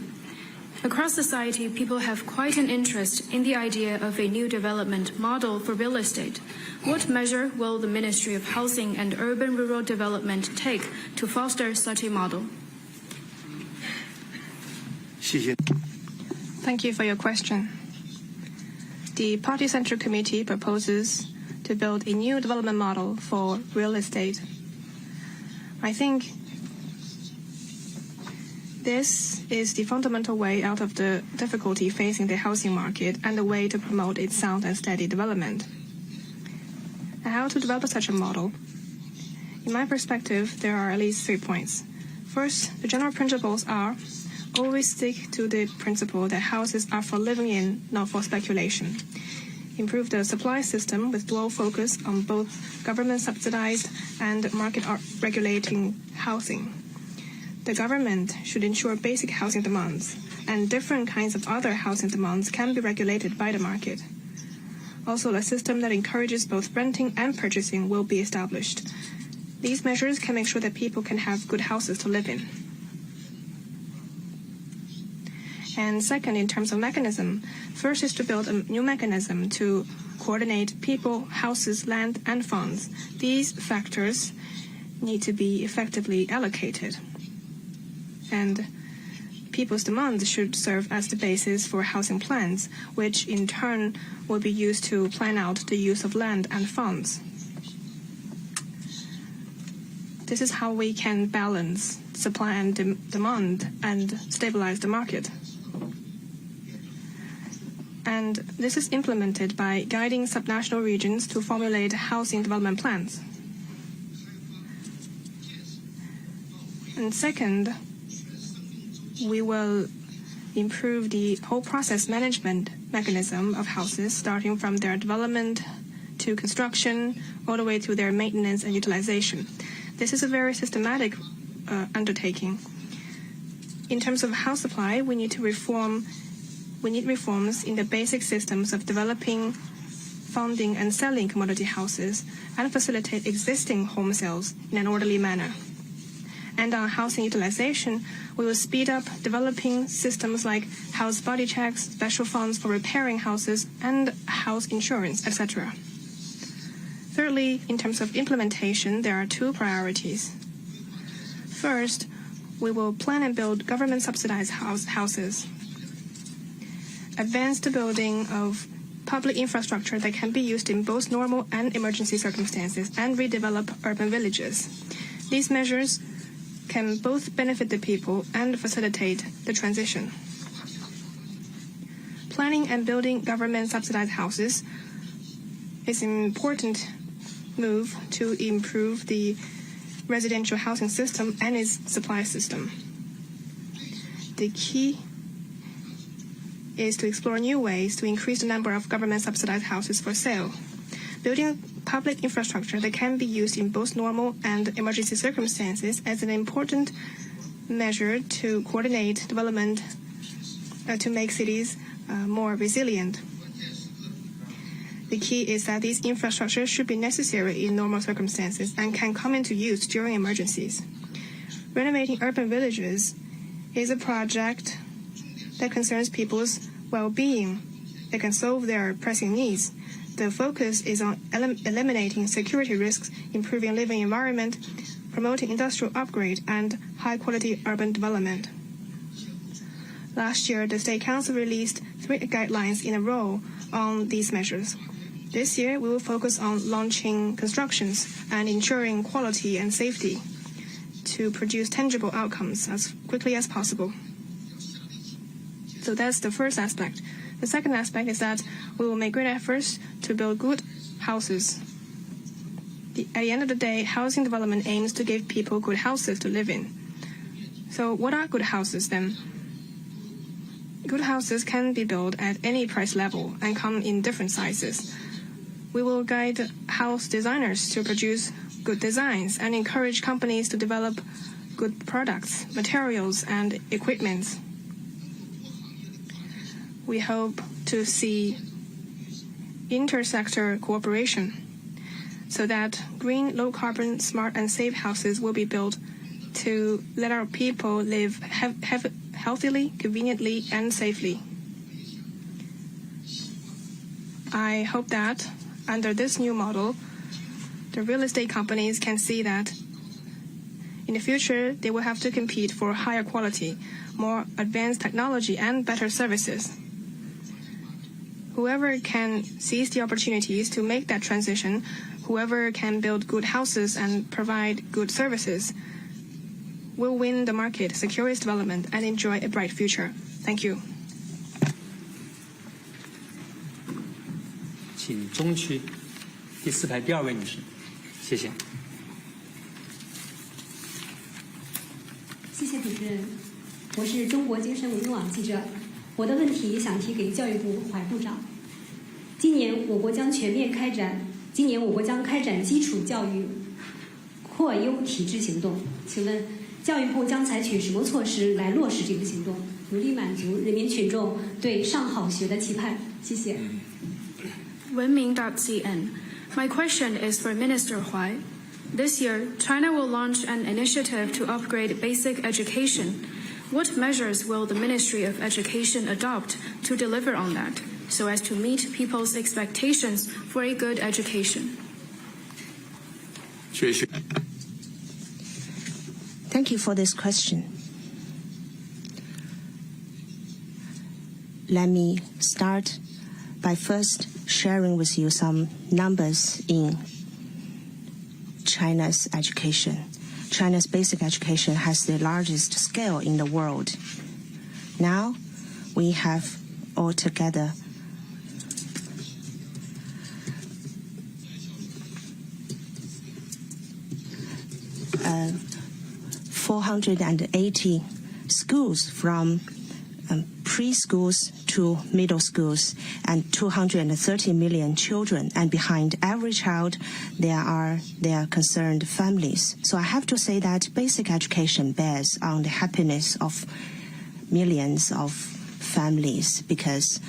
[SPEAKER 1] Across society, people have quite an interest in the idea of a new development model for real estate. What measure will the Ministry of Housing and Urban Rural Development take to foster such a model?
[SPEAKER 6] Thank you for your question. The Party Central Committee proposes to build a new development model for real estate. I think this is the fundamental way out of the difficulty facing the housing market and the way to promote its sound and steady development. How to develop such a model? In my perspective, there are at least 3 points. First, the general principles are always stick to the principle that houses are for living in, not for speculation. Improve the supply system with dual focus on both government-subsidized and market-regulating housing. The government should ensure basic housing demands, and different kinds of other housing demands can be regulated by the market. Also, a system that encourages both renting and purchasing will be established. These measures can make sure that people can have good houses to live in. And second, in terms of mechanism, first is to build a new mechanism to coordinate people, houses, land, and funds. These factors need to be effectively allocated. And people's demands should serve as the basis for housing plans, which in turn will be used to plan out the use of land and funds. This is how we can balance supply and demand and stabilize the market. And this is implemented by guiding subnational regions to formulate housing development plans. And second, we will improve the whole process management mechanism of houses, starting from their development to construction, all the way to their maintenance and utilization. This is a very systematic undertaking. In terms of house supply, we need reforms in the basic systems of developing, funding, and selling commodity houses, and facilitate existing home sales in an orderly manner.
[SPEAKER 1] And on housing utilization, we will speed up developing systems like house body checks, special funds for repairing houses, and house insurance, etc. Thirdly, in terms of implementation, there are two priorities. First, we will plan and build government-subsidized houses, advance the building of public infrastructure that can be used in both normal and emergency circumstances, and redevelop urban villages. These measures can both benefit the people and facilitate the transition. Planning and building government-subsidized houses is an important move to improve the residential housing system and its supply system. The key is to explore new ways to increase the number of government-subsidized houses for sale. Building public infrastructure that can be used in both normal and emergency circumstances is an important measure to coordinate development to make cities more resilient. The key is that these infrastructures should be necessary in normal circumstances and can come into use during emergencies. Renovating urban villages is a project that concerns people's well-being, that can solve their pressing needs. The focus is on eliminating security risks, improving living environment, promoting industrial upgrade, and high-quality urban development. Last year, the State Council released 3 guidelines in a row on these measures. This year, we will focus on launching constructions and ensuring quality and safety to produce tangible outcomes as quickly as possible. So that's the first aspect. The second aspect is that we will make great efforts to build good houses. At the end of the day, housing development aims to give people good houses to live in. So what are good houses then? Good houses can be built at any price level and come in different sizes. We will guide house designers to produce good designs and encourage companies to develop good products, materials, and equipment. We hope to see intersector cooperation so that green, low-carbon, smart, and safe houses will be built to let our people live healthily, conveniently, and safely. I hope that under this new model, the real estate companies can see that in the future, they will have to compete for higher quality, more advanced technology, and better services. Whoever can seize the opportunities to make that transition, whoever can build good houses and provide good services, will win the market, secure its development, and enjoy a bright future. Thank you.
[SPEAKER 2] 请中区第4排第2位女士，谢谢。
[SPEAKER 11] 谢谢主持人，我是中国精神文明网记者。我的问题想提给教育部怀部长。今年我国将开展基础教育扩优体制行动，请问教育部将采取什么措施来落实这个行动，努力满足人民群众对上好学的期盼？谢谢。
[SPEAKER 1] Wenming.cn. My question is for Minister Huai. This year, China will launch an initiative to upgrade basic education. What measures will the Ministry of Education adopt to deliver on that, so as to meet people's expectations for a good education?
[SPEAKER 3] Thank you for this question. Let me start by first sharing with you some numbers in China's education. China's basic education has the largest scale in the world. Now, we have altogether 480 schools from preschools to middle schools, and 230 million children. And behind every child, there are their concerned families. So I have to say that basic education bears on the happiness of millions of families, because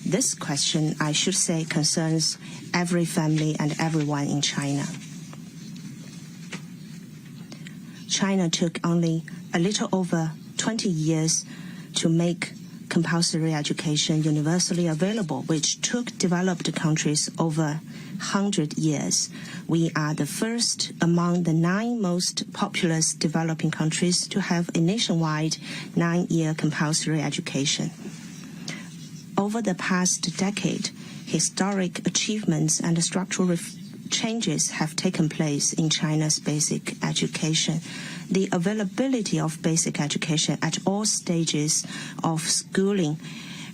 [SPEAKER 3] this question, I should say, concerns every family and everyone in China. China took only a little over 20 years to make compulsory education universally available, which took developed countries over 100 years. We are the first among the 9 most populous developing countries to have a nationwide 9-year compulsory education. Over the past decade, historic achievements and structural changes have taken place in China's basic education. The availability of basic education at all stages of schooling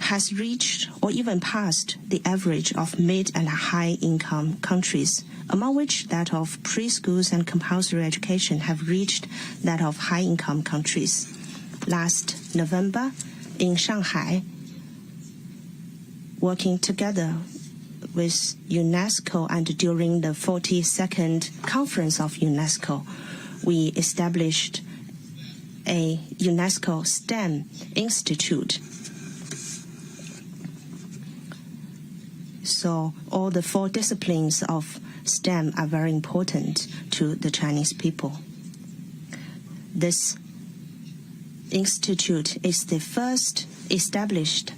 [SPEAKER 3] has reached or even passed the average of mid- and high-income countries, among which that of preschools and compulsory education have reached that of high-income countries. Last November, in Shanghai, working together with UNESCO and during the 42nd Conference of UNESCO, we established a UNESCO STEM Institute. So all the 4 disciplines of STEM are very important to the Chinese people. This institute is the first established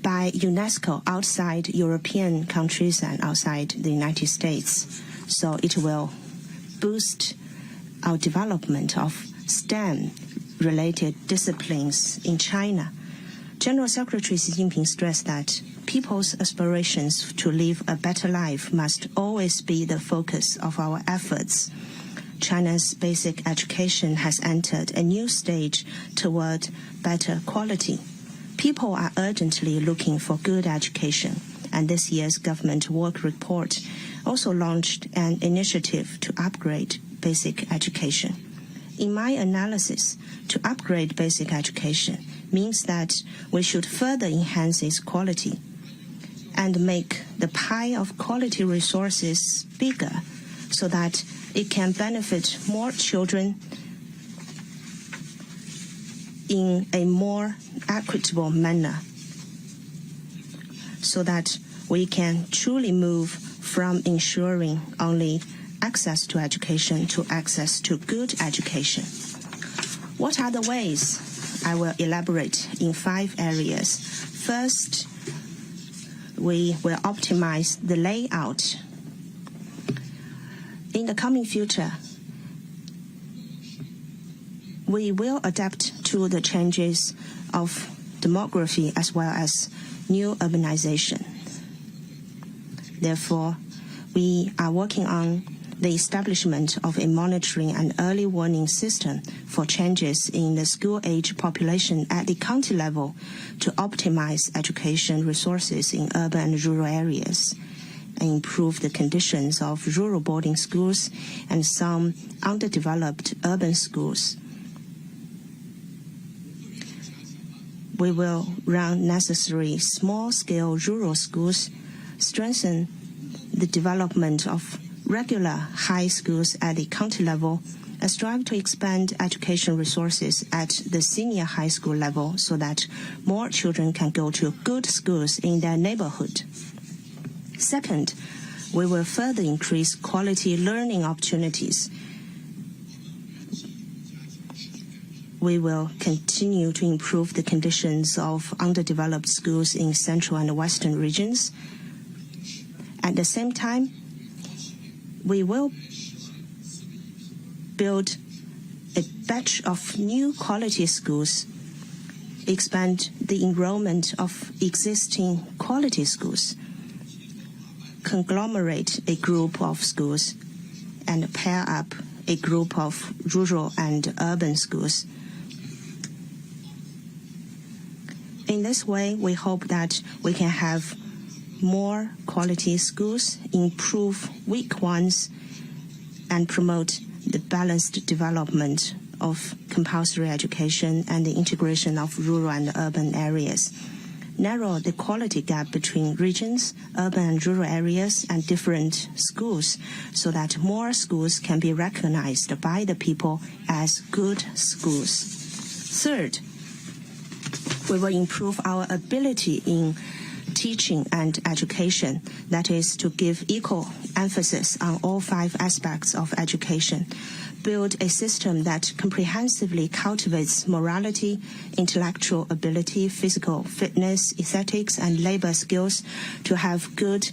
[SPEAKER 3] by UNESCO outside European countries and outside the United States. So it will boost our development of STEM-related disciplines in China. General Secretary Xi Jinping stressed that people's aspirations to live a better life must always be the focus of our efforts. China's basic education has entered a new stage toward better quality. People are urgently looking for good education, and this year's government work report also launched an initiative to upgrade basic education. In my analysis, to upgrade basic education means that we should further enhance its quality and make the pie of quality resources bigger so that it can benefit more children in a more equitable manner, so that we can truly move from ensuring only access to education to access to good education. What are the ways? I will elaborate in 5 areas. First, we will optimize the layout. In the coming future, we will adapt to the changes of demography as well as new urbanization. Therefore, we are working on the establishment of a monitoring and early warning system for changes in the school-age population at the county level to optimize education resources in urban and rural areas and improve the conditions of rural boarding schools and some underdeveloped urban schools. We will run necessary small-scale rural schools, strengthen the development of regular high schools at the county level, and strive to expand education resources at the senior high school level so that more children can go to good schools in their neighborhood. Second, we will further increase quality learning opportunities. We will continue to improve the conditions of underdeveloped schools in central and western regions. At the same time, we will build a batch of new quality schools, expand the enrollment of existing quality schools, conglomerate a group of schools, and pair up a group of rural and urban schools. In this way, we hope that we can have more quality schools, improve weak ones, and promote the balanced development of compulsory education and the integration of rural and urban areas. Narrow the quality gap between regions, urban and rural areas, and different schools so that more schools can be recognized by the people as good schools. Third, we will improve our ability in teaching and education, that is, to give equal emphasis on all 5 aspects of education. build a system that comprehensively cultivates morality, intellectual ability, physical fitness, aesthetics, and labor skills, to have good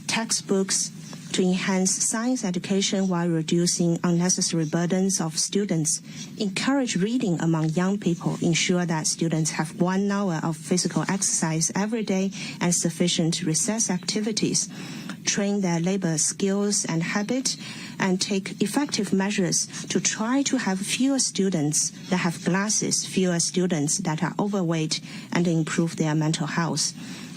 [SPEAKER 3] textbooks, to enhance science education while reducing unnecessary burdens of students, encourage reading among young people, ensure that students have 1 hour of physical exercise every day and sufficient recess activities, train their labor skills and habit, and take effective measures to try to have fewer students that have glasses, fewer students that are overweight, and improve their mental health,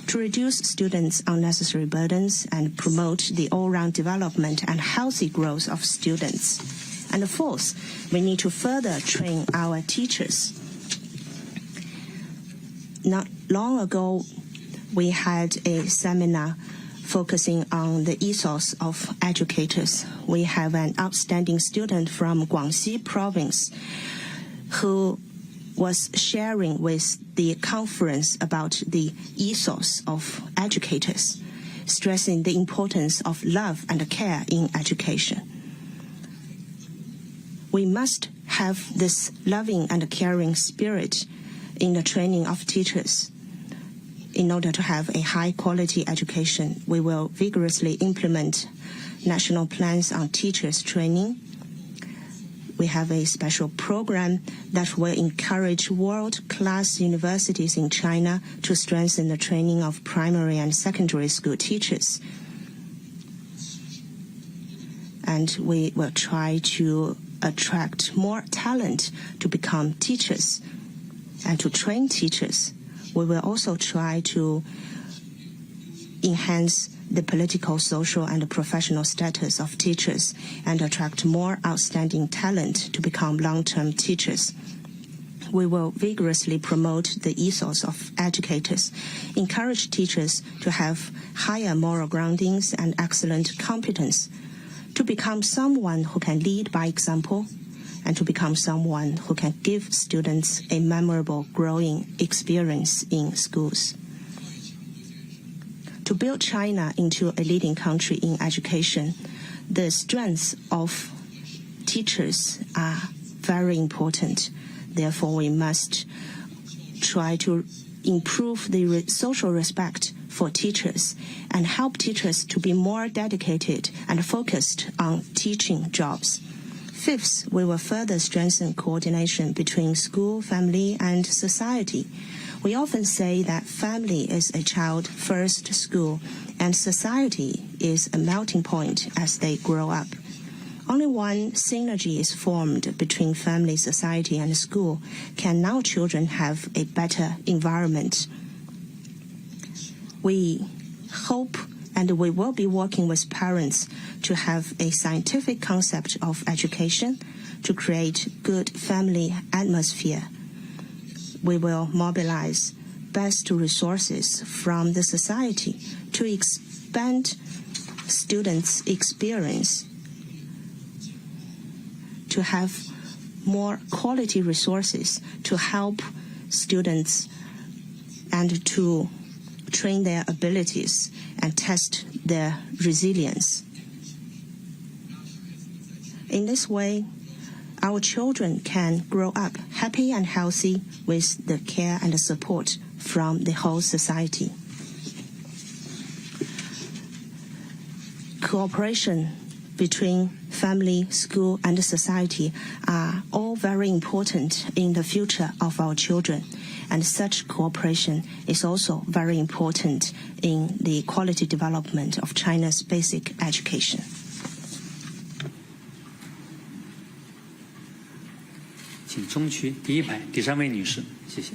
[SPEAKER 3] to reduce students' unnecessary burdens and promote the all-round development and healthy growth of students. And fourth, we need to further train our teachers. Not long ago, we had a seminar focusing on the ethos of educators. We have an outstanding student from Guangxi province who was sharing with the conference about the ethos of educators, stressing the importance of love and care in education. We must have this loving and caring spirit in the training of teachers. In order to have a high-quality education, we will vigorously implement national plans on teachers' training. We have a special program that will encourage world-class universities in China to strengthen the training of primary and secondary school teachers. And we will try to attract more talent to become teachers and to train teachers. We will also try to enhance the political, social, and professional status of teachers and attract more outstanding talent to become long-term teachers. We will vigorously promote the ethos of educators, encourage teachers to have higher moral groundings and excellent competence, to become someone who can lead by example, and to become someone who can give students a memorable growing experience in schools. To build China into a leading country in education, the strengths of teachers are very important. Therefore, we must try to improve the social respect for teachers and help teachers to be more dedicated and focused on teaching jobs. Fifth, we will further strengthen coordination between school, family, and society. We often say that family is a child-first school, and society is a melting point as they grow up. Only one synergy is formed between family, society, and school can now children have a better environment. We hope and we will be working with parents to have a scientific concept of education to create good family atmosphere. We will mobilize best resources from the society to expand students' experience, to have more quality resources to help students and to train their abilities and test their resilience. In this way, our children can grow up happy and healthy with the care and the support from the whole society. Cooperation between family, school, and society are all very important in the future of our children. And such cooperation is also very important in the quality development of China's basic education.
[SPEAKER 2] 请中区第一排第3位女士，谢谢。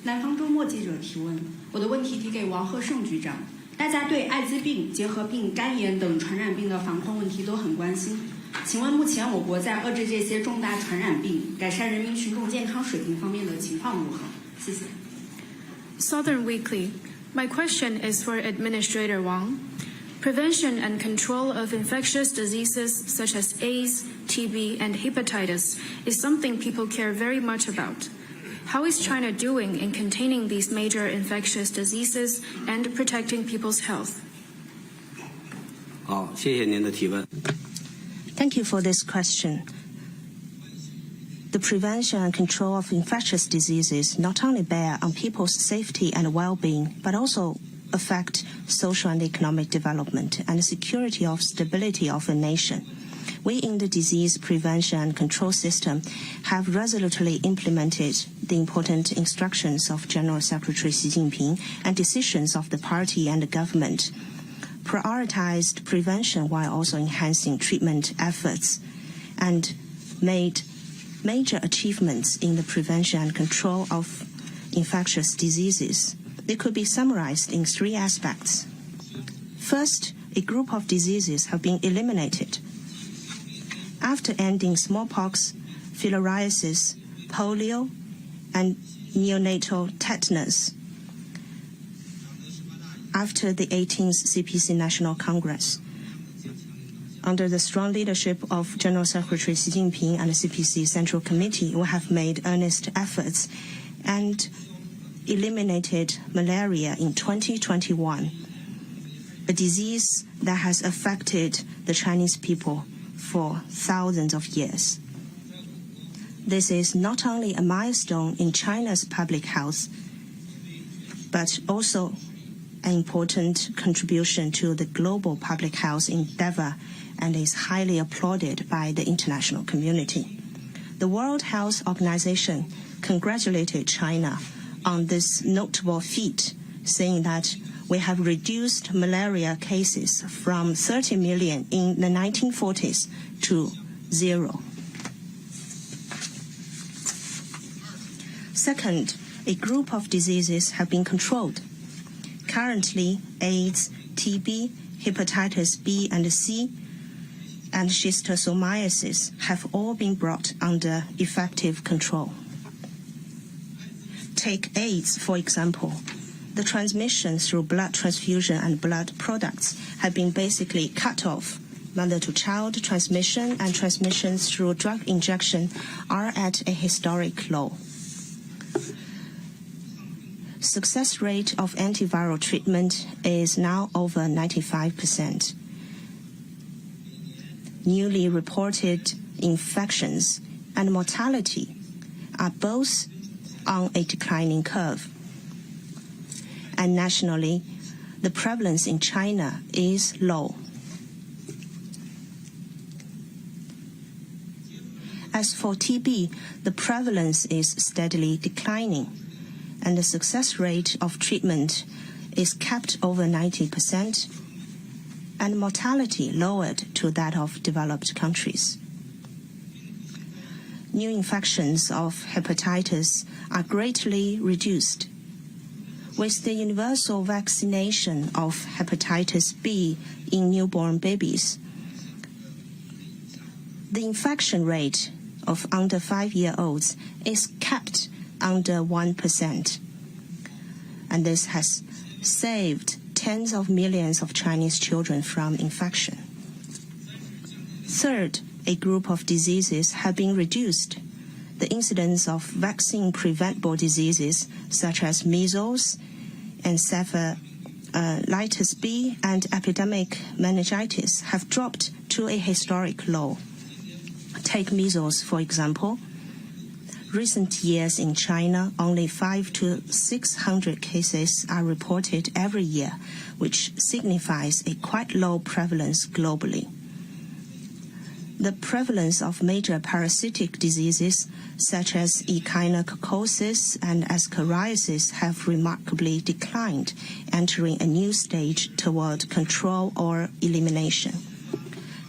[SPEAKER 12] 南方周末记者提问，我的问题提给王贺胜局长。大家对艾滋病、结核病、肝炎等传染病的防控问题都很关心。请问目前我国在遏制这些重大传染病、改善人民群众健康水平方面的情况如何？谢谢。
[SPEAKER 1] Southern Weekly. My question is for Administrator Wang. Prevention and control of infectious diseases such as AIDS, TB, and hepatitis is something people care very much about. How is China doing in containing these major infectious diseases and protecting people's health?
[SPEAKER 13] 好，谢谢您的提问。
[SPEAKER 3] Thank you for this question. The prevention and control of infectious diseases not only bear on people's safety and well-being, but also affect social and economic development and the security of stability of a nation. We in the disease prevention and control system have resolutely implemented the important instructions of General Secretary Xi Jinping and decisions of the party and the government, prioritized prevention while also enhancing treatment efforts, and made major achievements in the prevention and control of infectious diseases. They could be summarized in three aspects. First, a group of diseases have been eliminated. After ending smallpox, filariasis, polio, and neonatal tetanus, after the 18th CPC National Congress, under the strong leadership of General Secretary Xi Jinping and the CPC Central Committee, we have made earnest efforts and eliminated malaria in 2021, a disease that has affected the Chinese people for thousands of years. This is not only a milestone in China's public health, but also an important contribution to the global public health endeavor and is highly applauded by the international community. The World Health Organization congratulated China on this notable feat, saying that we have reduced malaria cases from 30 million in the 1940s to 0. Second, a group of diseases have been controlled. Currently, AIDS, TB, hepatitis B and C, and schistosomiasis have all been brought under effective control. Take AIDS, for example. The transmission through blood transfusion and blood products have been basically cut off. Mother-to-child transmission and transmission through drug injection are at a historic low. Success rate of antiviral treatment is now over 95%. Newly reported infections and mortality are both on a declining curve. And nationally, the prevalence in China is low. As for TB, the prevalence is steadily declining, and the success rate of treatment is kept over 90%, and mortality lowered to that of developed countries. New infections of hepatitis are greatly reduced. With the universal vaccination of hepatitis B in newborn babies, the infection rate of under 5-year-olds is kept under 1%. And this has saved tens of millions of Chinese children from infection. Third, a group of diseases have been reduced. The incidence of vaccine-preventable diseases such as measles, encephalitis B, and epidemic meningitis have dropped to a historic low. Take measles, for example. Recent years in China, only 500 to 600 cases are reported every year, which signifies a quite low prevalence globally. The prevalence of major parasitic diseases such as echinococcosis and ascariasis have remarkably declined, entering a new stage toward control or elimination.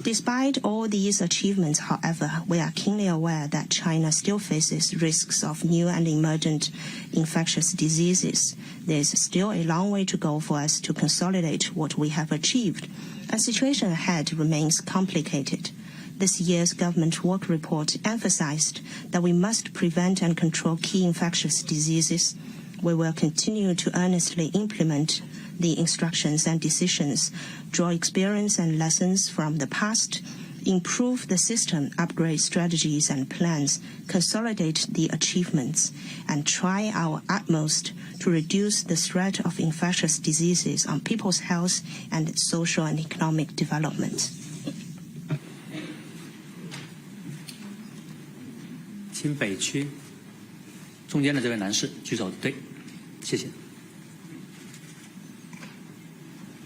[SPEAKER 3] Despite all these achievements, however, we are keenly aware that China still faces risks of new and emergent infectious diseases. There is still a long way to go for us to consolidate what we have achieved. The situation ahead remains complicated. This year's government work report emphasized that we must prevent and control key infectious diseases. We will continue to earnestly implement the instructions and decisions, draw experience and lessons from the past, improve the system, upgrade strategies and plans, consolidate the achievements, and try our utmost to reduce the threat of infectious diseases on people's health and social and economic development.
[SPEAKER 2] 请北区中间的这位男士举手。对，谢谢。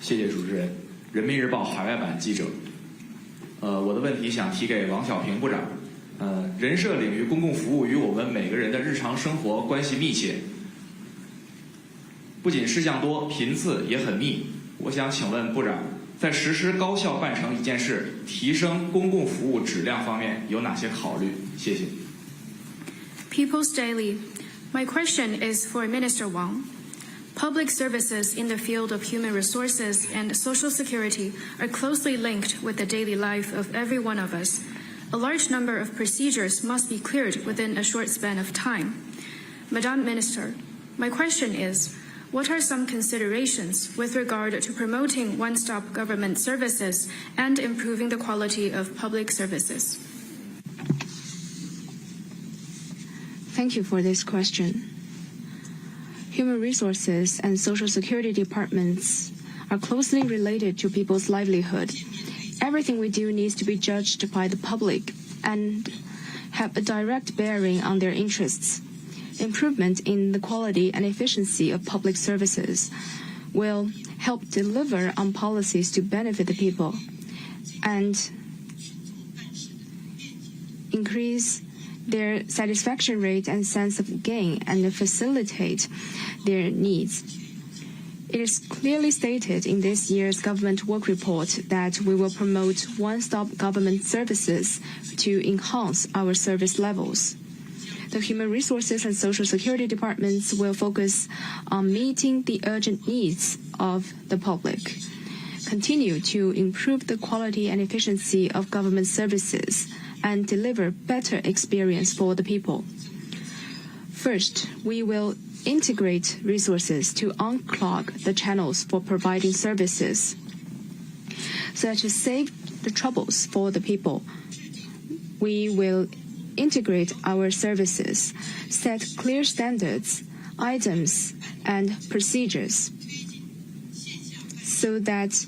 [SPEAKER 13] 谢谢主持人。人民日报海外版记者。我的问题想提给王小平部长。人社领域公共服务与我们每个人的日常生活关系密切，不仅事项多，频次也很密。我想请问部长，在实施高效办成一件事、提升公共服务质量方面有哪些考虑？谢谢。
[SPEAKER 1] People's Daily. My question is for Minister Wang. Public services in the field of human resources and social security are closely linked with the daily life of every one of us. A large number of procedures must be cleared within a short span of time. Madam Minister, my question is, what are some considerations with regard to promoting one-stop government services and improving the quality of public services?
[SPEAKER 6] Thank you for this question. Human resources and social security departments are closely related to people's livelihood. Everything we do needs to be judged by the public and have a direct bearing on their interests. Improvement in the quality and efficiency of public services will help deliver on policies to benefit the people and increase their satisfaction rate and sense of gain and facilitate their needs. It is clearly stated in this year's government work report that we will promote one-stop government services to enhance our service levels. The Human Resources and Social Security departments will focus on meeting the urgent needs of the public, continue to improve the quality and efficiency of government services, and deliver better experience for the people. First, we will integrate resources to unclog the channels for providing services, so as to save the troubles for the people. We will integrate our services, set clear standards, items, and procedures, so that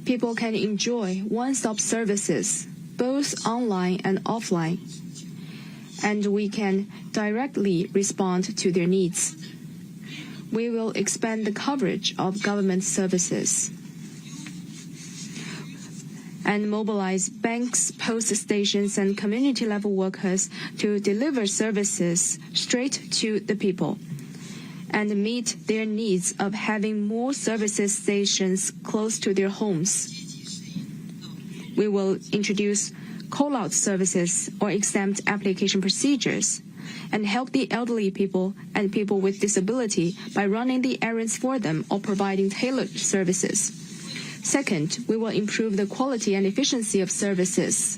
[SPEAKER 6] people can enjoy one-stop services both online and offline, and we can directly respond to their needs. We will expand the coverage of government services and mobilize banks, post stations, and community-level workers to deliver services straight to the people and meet their needs of having more services stations close to their homes. We will introduce call-out services or exempt application procedures and help the elderly people and people with disability by running the errands for them or providing tailored services. Second, we will improve the quality and efficiency of services.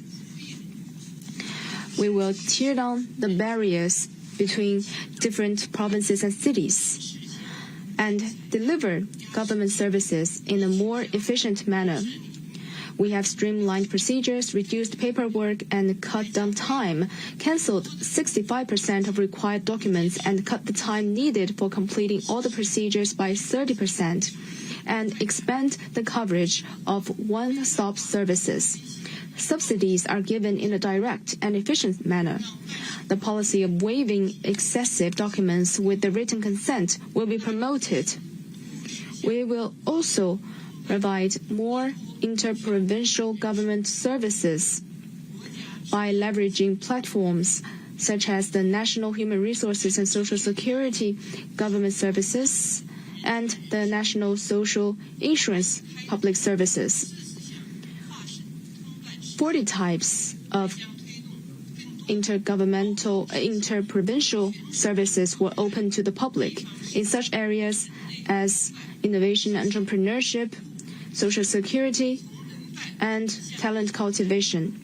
[SPEAKER 6] We will tear down the barriers between different provinces and cities and deliver government services in a more efficient manner. We have streamlined procedures, reduced paperwork, and cut down time, canceled 65% of required documents, and cut the time needed for completing all the procedures by 30%, and expand the coverage of one-stop services. Subsidies are given in a direct and efficient manner. The policy of waiving excessive documents with the written consent will be promoted. We will also provide more interprovincial government services by leveraging platforms such as the National Human Resources and Social Security Government Services and the National Social Insurance Public Services. 40 types of interprovincial services were open to the public in such areas as innovation and entrepreneurship, social security, and talent cultivation.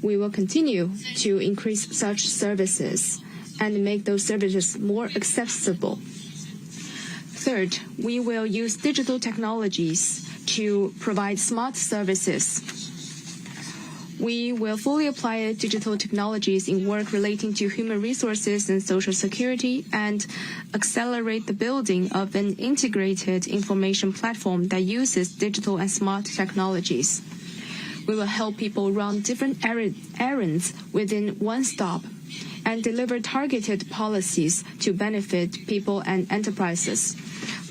[SPEAKER 6] We will continue to increase such services and make those services more accessible. Third, we will use digital technologies to provide smart services. We will fully apply digital technologies in work relating to human resources and social security and accelerate the building of an integrated information platform that uses digital and smart technologies. We will help people run different errands within one stop and deliver targeted policies to benefit people and enterprises.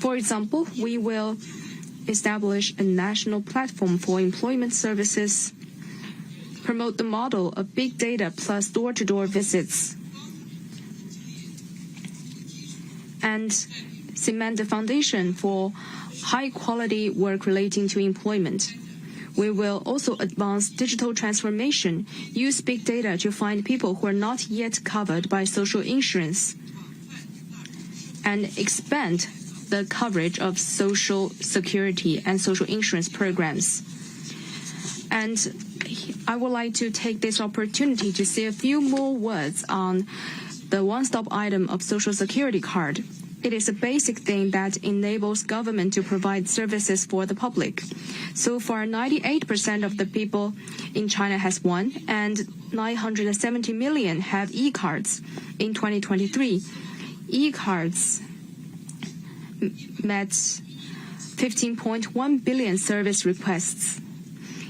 [SPEAKER 6] For example, we will establish a national platform for employment services, promote the model of big data plus door-to-door visits, and cement the foundation for high-quality work relating to employment. We will also advance digital transformation, use big data to find people who are not yet covered by social insurance, and expand the coverage of social security and social insurance programs. And I would like to take this opportunity to say a few more words on the one-stop item of Social Security card. It is a basic thing that enables government to provide services for the public. So far, 98% of the people in China has one, and 970 million have e-cards. In 2023, e-cards met 15.1 billion service requests.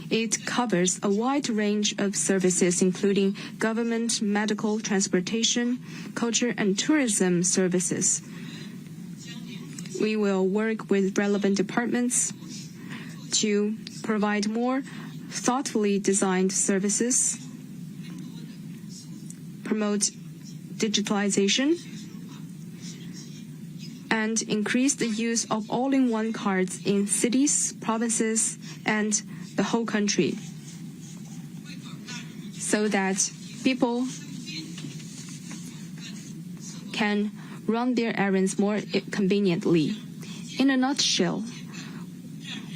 [SPEAKER 6] It covers a wide range of services, including government, medical, transportation, culture, and tourism services. We will work with relevant departments to provide more thoughtfully designed services, promote digitalization, and increase the use of all-in-one cards in cities, provinces, and the whole country, so that people can run their errands more conveniently. In a nutshell,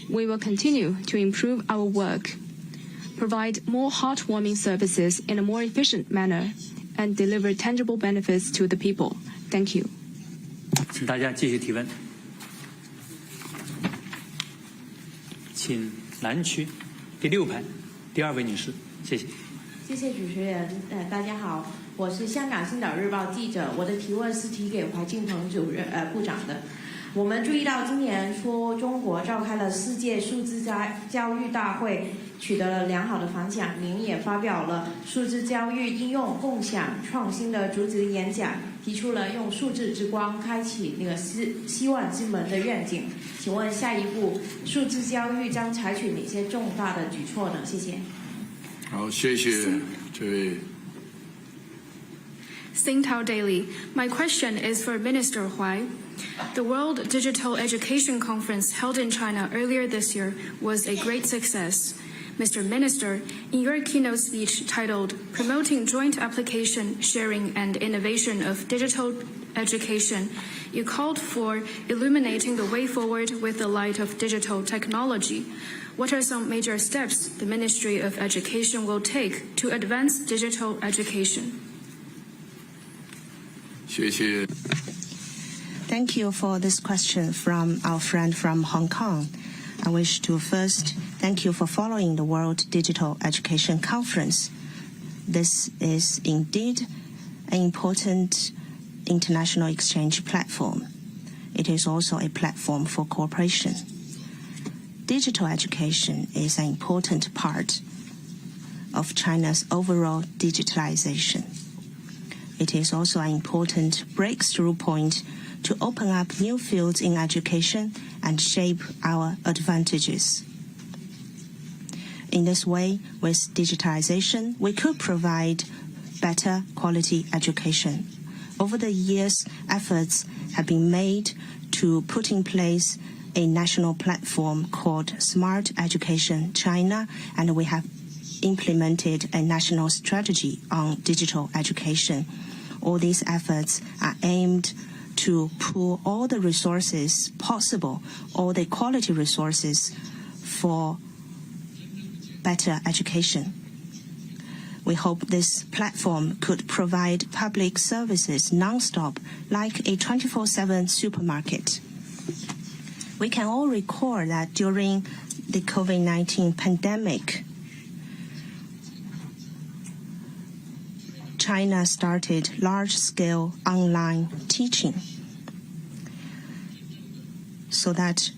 [SPEAKER 6] we will continue to improve our work, provide more heartwarming services in a more efficient manner, and deliver tangible benefits to the people. Thank you.
[SPEAKER 2] 请大家继续提问。请蓝区第6排第2位女士，谢谢。
[SPEAKER 14] 谢谢主持人。大家好，我是香港星岛日报记者，我的提问是提给怀进鹏部长的。我们注意到今年初中国召开了世界数字教育大会，取得了良好的反响。您也发表了数字教育应用共享创新的主旨演讲，提出了用数字之光开启那个希望之门的愿景。请问下一步数字教育将采取哪些重大的举措呢？谢谢。
[SPEAKER 15] 好，谢谢这位。
[SPEAKER 1] Singtao Daily. My question is for Minister Huai. The World Digital Education Conference held in China earlier this year was a great success. Mr. Minister, in your keynote speech titled Promoting Joint Application, Sharing and Innovation of Digital Education, you called for illuminating the way forward with the light of digital technology. What are some major steps the Ministry of Education will take to advance digital education?
[SPEAKER 15] 谢谢。
[SPEAKER 3] Thank you for this question from our friend from Hong Kong. I wish to first thank you for following the World Digital Education Conference. This is indeed an important international exchange platform. It is also a platform for cooperation. Digital education is an important part of China's overall digitalization. It is also an important breakthrough point to open up new fields in education and shape our advantages. In this way, with digitalization, we could provide better quality education. Over the years, efforts have been made to put in place a national platform called Smart Education China, and we have implemented a national strategy on digital education. All these efforts are aimed to pool all the resources possible, all the quality resources for better education. We hope this platform could provide public services non-stop, like a 24/7 supermarket. We can all recall that during the COVID-19 pandemic, China started large-scale online teaching so that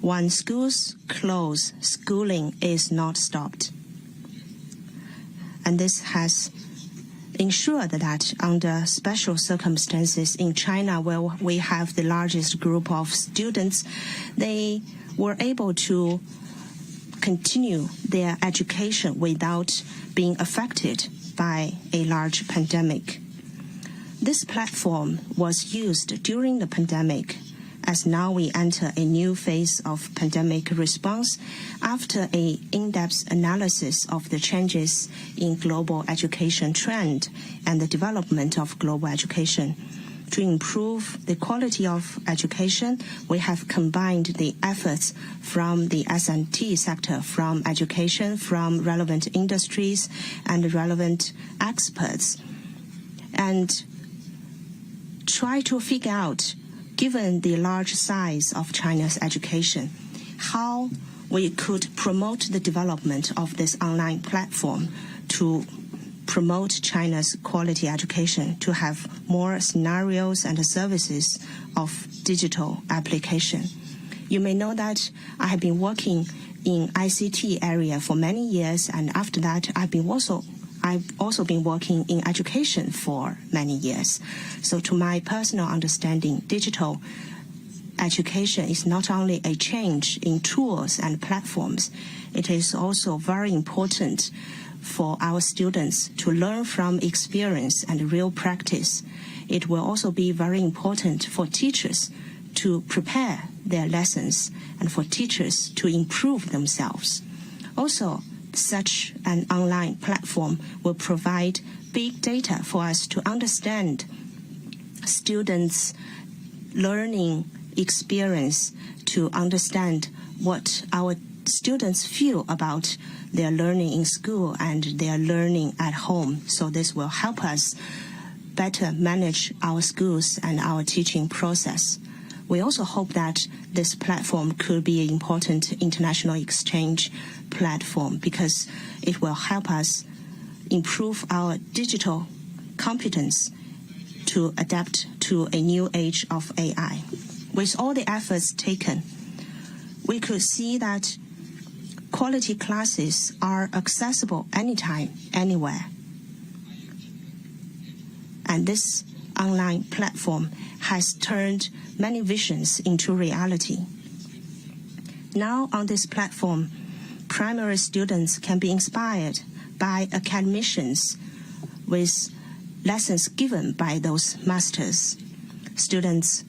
[SPEAKER 3] when schools close, schooling is not stopped. And this has ensured that under special circumstances in China, where we have the largest group of students, they were able to continue their education without being affected by a large pandemic. This platform was used during the pandemic, as now we enter a new phase of pandemic response after an in-depth analysis of the changes in global education trend and the development of global education. To improve the quality of education, we have combined the efforts from the S&T sector, from education, from relevant industries and relevant experts, and try to figure out, given the large size of China's education, how we could promote the development of this online platform to promote China's quality education, to have more scenarios and services of digital application. You may know that I have been working in ICT area for many years, and after that I've also been working in education for many years. So to my personal understanding, digital education is not only a change in tools and platforms, it is also very important for our students to learn from experience and real practice. It will also be very important for teachers to prepare their lessons and for teachers to improve themselves. Also, such an online platform will provide big data for us to understand students' learning experience, to understand what our students feel about their learning in school and their learning at home. So this will help us better manage our schools and our teaching process. We also hope that this platform could be an important international exchange platform because it will help us improve our digital competence to adapt to a new age of AI. With all the efforts taken, we could see that quality classes are accessible anytime, anywhere. And this online platform has turned many visions into reality. Now on this platform, primary students can be inspired by academicians with lessons given by those masters. Students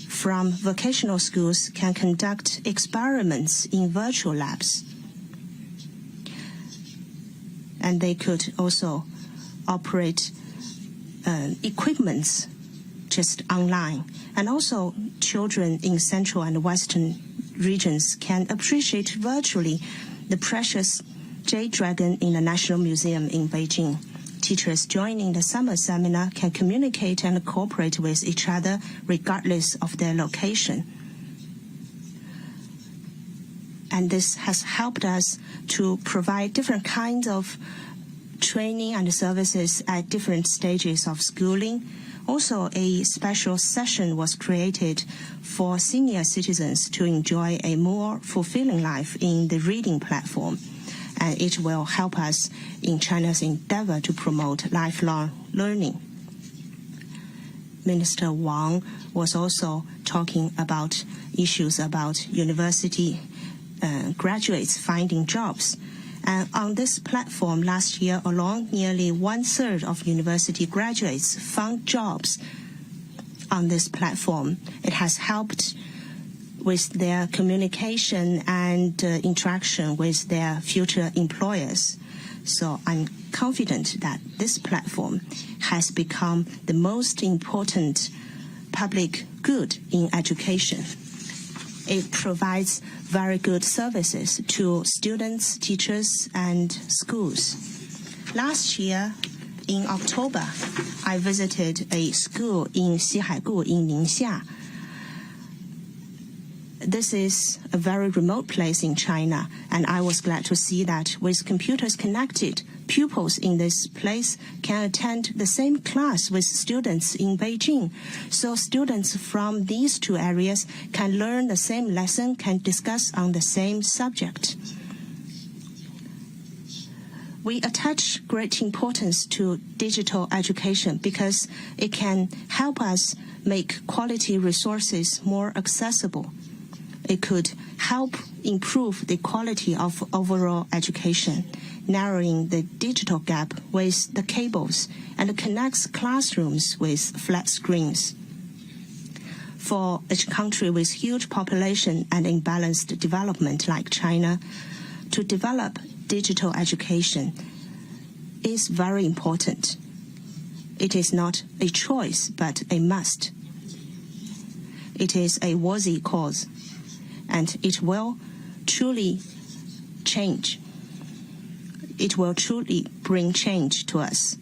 [SPEAKER 3] from vocational schools can conduct experiments in virtual labs. And they could also operate equipments just online. And also children in Central and Western regions can appreciate virtually the precious Jade Dragon in the National Museum in Beijing. Teachers joining the summer seminar can communicate and cooperate with each other regardless of their location. And this has helped us to provide different kinds of training and services at different stages of schooling. Also, a special session was created for senior citizens to enjoy a more fulfilling life in the reading platform. And it will help us in China's endeavor to promote lifelong learning. Minister Wang was also talking about issues about university graduates finding jobs. And on this platform last year alone, nearly 1/3 of university graduates found jobs on this platform. It has helped with their communication and interaction with their future employers. So I'm confident that this platform has become the most important public good in education. It provides very good services to students, teachers, and schools. Last year, in October, I visited a school in Xihaigu in Ningxia. this is a very remote place in China, and I was glad to see that with computers connected, pupils in this place can attend the same class with students in Beijing. So students from these two areas can learn the same lesson, can discuss on the same subject. We attach great importance to digital education because it can help us make quality resources more accessible. It could help improve the quality of overall education, narrowing the digital gap with the cables, and connects classrooms with flat screens. For a country with huge population and imbalanced development like China, to develop digital education is very important. It is not a choice, but a must. It is a worthy cause, and it will truly change. It will truly bring change to us.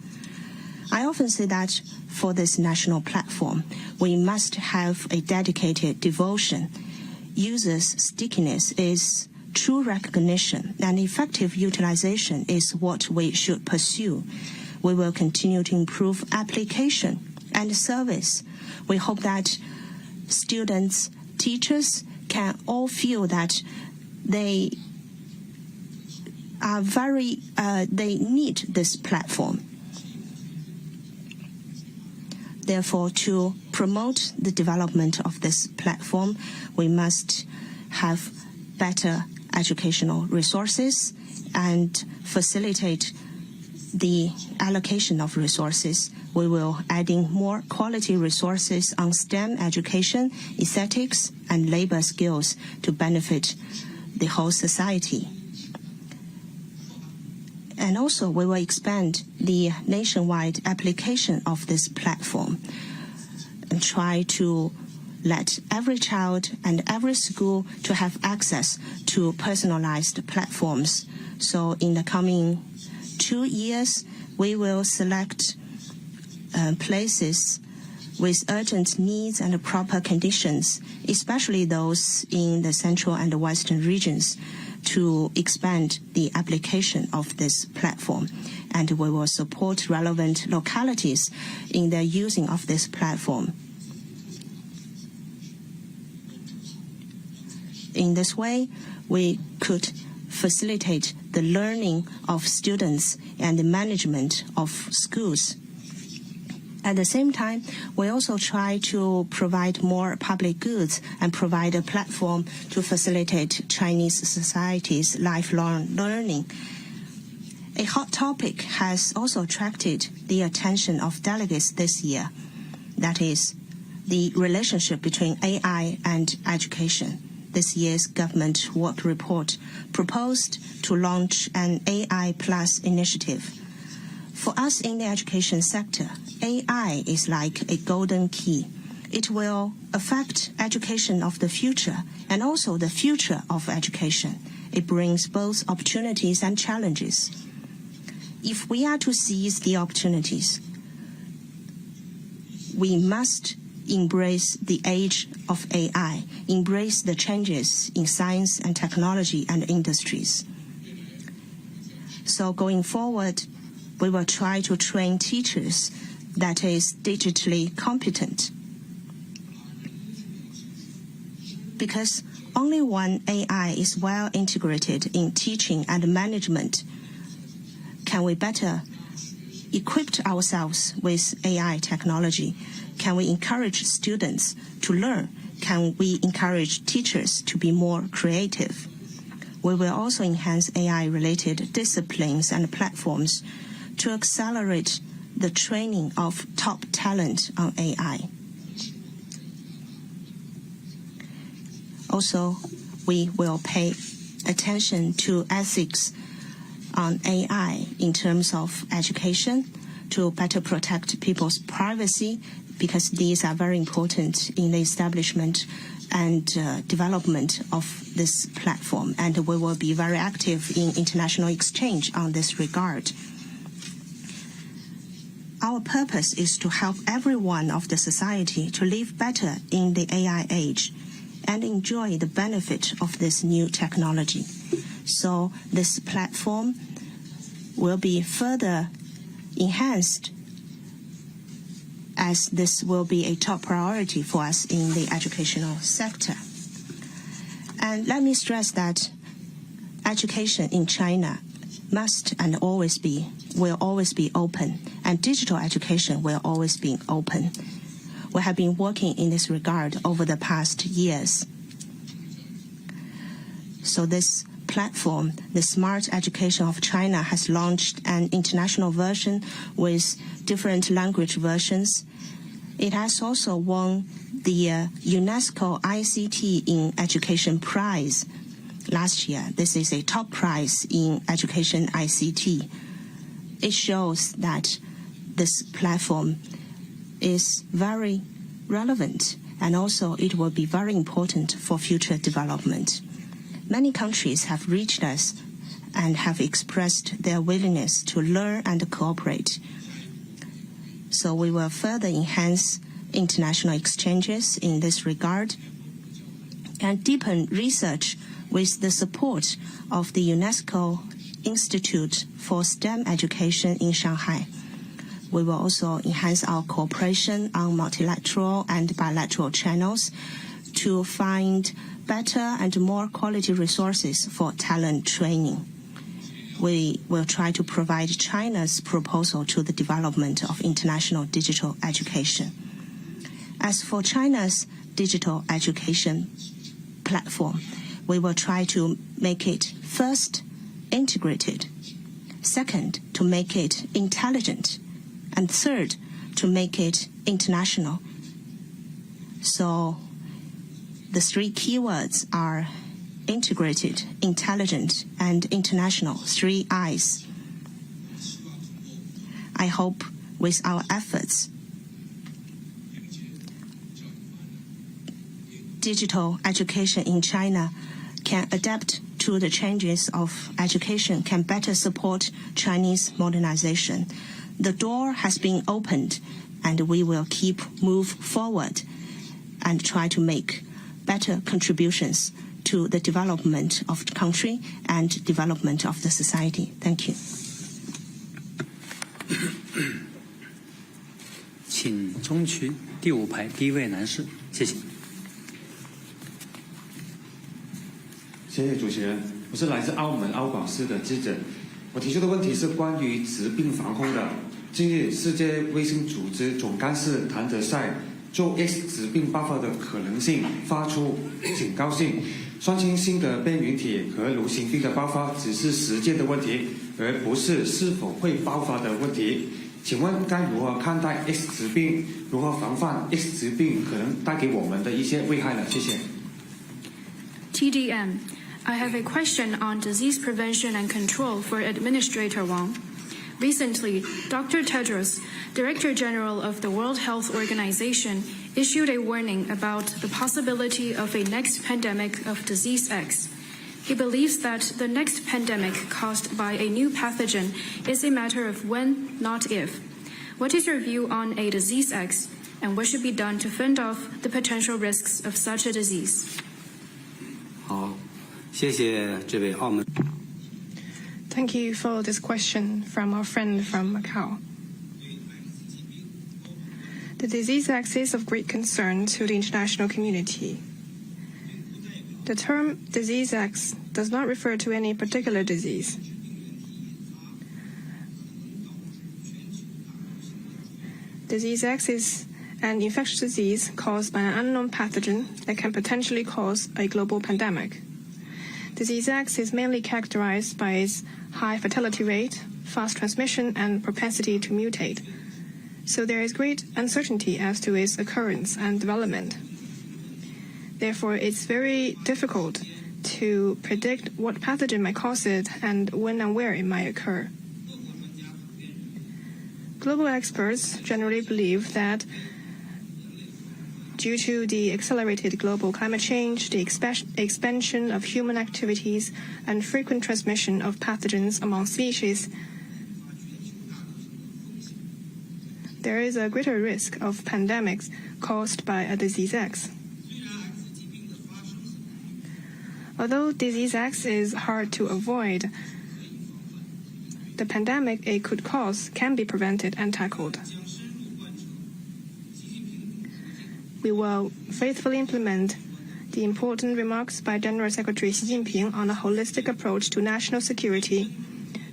[SPEAKER 3] I often say that for this national platform, we must have a dedicated devotion. Users' stickiness is true recognition, and effective utilization is what we should pursue. We will continue to improve application and service. We hope that students, teachers can all feel that they need this platform. Therefore, to promote the development of this platform, we must have better educational resources and facilitate the allocation of resources. We will adding more quality resources on STEM education, aesthetics, and labor skills to benefit the whole society. And also, we will expand the nationwide application of this platform and try to let every child and every school to have access to personalized platforms. So in the coming 2 years, we will select places with urgent needs and proper conditions, especially those in the central and the western regions, to expand the application of this platform. And we will support relevant localities in their using of this platform. In this way, we could facilitate the learning of students and the management of schools. At the same time, we also try to provide more public goods and provide a platform to facilitate Chinese society's lifelong learning. A hot topic has also attracted the attention of delegates this year. That is the relationship between AI and education. This year's government work report proposed to launch an AI Plus initiative. For us in the education sector, AI is like a golden key. It will affect education of the future and also the future of education. It brings both opportunities and challenges. If we are to seize the opportunities, we must embrace the age of AI, embrace the changes in science and technology and industries. So going forward, we will try to train teachers that is digitally competent. Because only when AI is well integrated in teaching and management, can we better equip ourselves with AI technology? Can we encourage students to learn? Can we encourage teachers to be more creative? We will also enhance AI-related disciplines and platforms to accelerate the training of top talent on AI. Also, we will pay attention to ethics on AI in terms of education to better protect people's privacy, because these are very important in the establishment and development of this platform. And we will be very active in international exchange on this regard. Our purpose is to help everyone of the society to live better in the AI age. and enjoy the benefit of this new technology. So this platform will be further enhanced, as this will be a top priority for us in the educational sector. And let me stress that education in China must and will always be open, and digital education will always be open. We have been working in this regard over the past years. So this platform, the Smart Education of China, has launched an international version with different language versions. It has also won the UNESCO ICT in Education Prize last year. This is a top prize in education ICT. It shows that this platform is very relevant, and also it will be very important for future development. Many countries have reached us and have expressed their willingness to learn and cooperate. So we will further enhance international exchanges in this regard and deepen research with the support of the UNESCO Institute for STEM Education in Shanghai. We will also enhance our cooperation on multilateral and bilateral channels to find better and more quality resources for talent training. We will try to provide China's proposal to the development of international digital education. As for China's digital education platform, we will try to make it first integrated, second to make it intelligent, and third to make it international. So the three keywords are integrated, intelligent, and international, 3 I's. I hope with our efforts, digital education in China can adapt to the changes of education, can better support Chinese modernization. The door has been opened, and we will move forward and try to make better contributions to the development of the country and development of the society. Thank you.
[SPEAKER 2] 请中区第5排第1位男士，谢谢。
[SPEAKER 16] 谢谢主持人，我是来自澳门澳广市的记者。我提出的问题是关于疾病防控的。近日，世界卫生组织总干事谭德赛就 X 疾病爆发的可能性发出警告信，宣称新的变异体和流行病的爆发只是时间的问题，而不是是否会爆发的问题。请问该如何看待 X 疾病？如何防范 X 疾病可能带给我们的一些危害呢？谢谢。
[SPEAKER 1] TDM, I have a question on disease prevention and control for Administrator Wang. Recently, Dr. Tedros, Director General of the World Health Organization, issued a warning about the possibility of a next pandemic of disease X. He believes that the next pandemic caused by a new pathogen is a matter of when, not if. What is your view on a disease X, and what should be done to fend off the potential risks of such a disease?
[SPEAKER 17] 好，谢谢这位澳门。
[SPEAKER 6] Thank you for this question from our friend from Macau. The disease X is of great concern to the international community. The term disease X does not refer to any particular disease. Disease X is an infectious disease caused by an unknown pathogen that can potentially cause a global pandemic. Disease X is mainly characterized by its high fatality rate, fast transmission, and propensity to mutate. So there is great uncertainty as to its occurrence and development. Therefore, it's very difficult to predict what pathogen might cause it and when and where it might occur. Global experts generally believe that due to the accelerated global climate change, the expansion of human activities, and frequent transmission of pathogens among species, there is a greater risk of pandemics caused by a disease X. Although disease X is hard to avoid, the pandemic it could cause can be prevented and tackled. We will faithfully implement the important remarks by General Secretary Xi Jinping on a holistic approach to national security,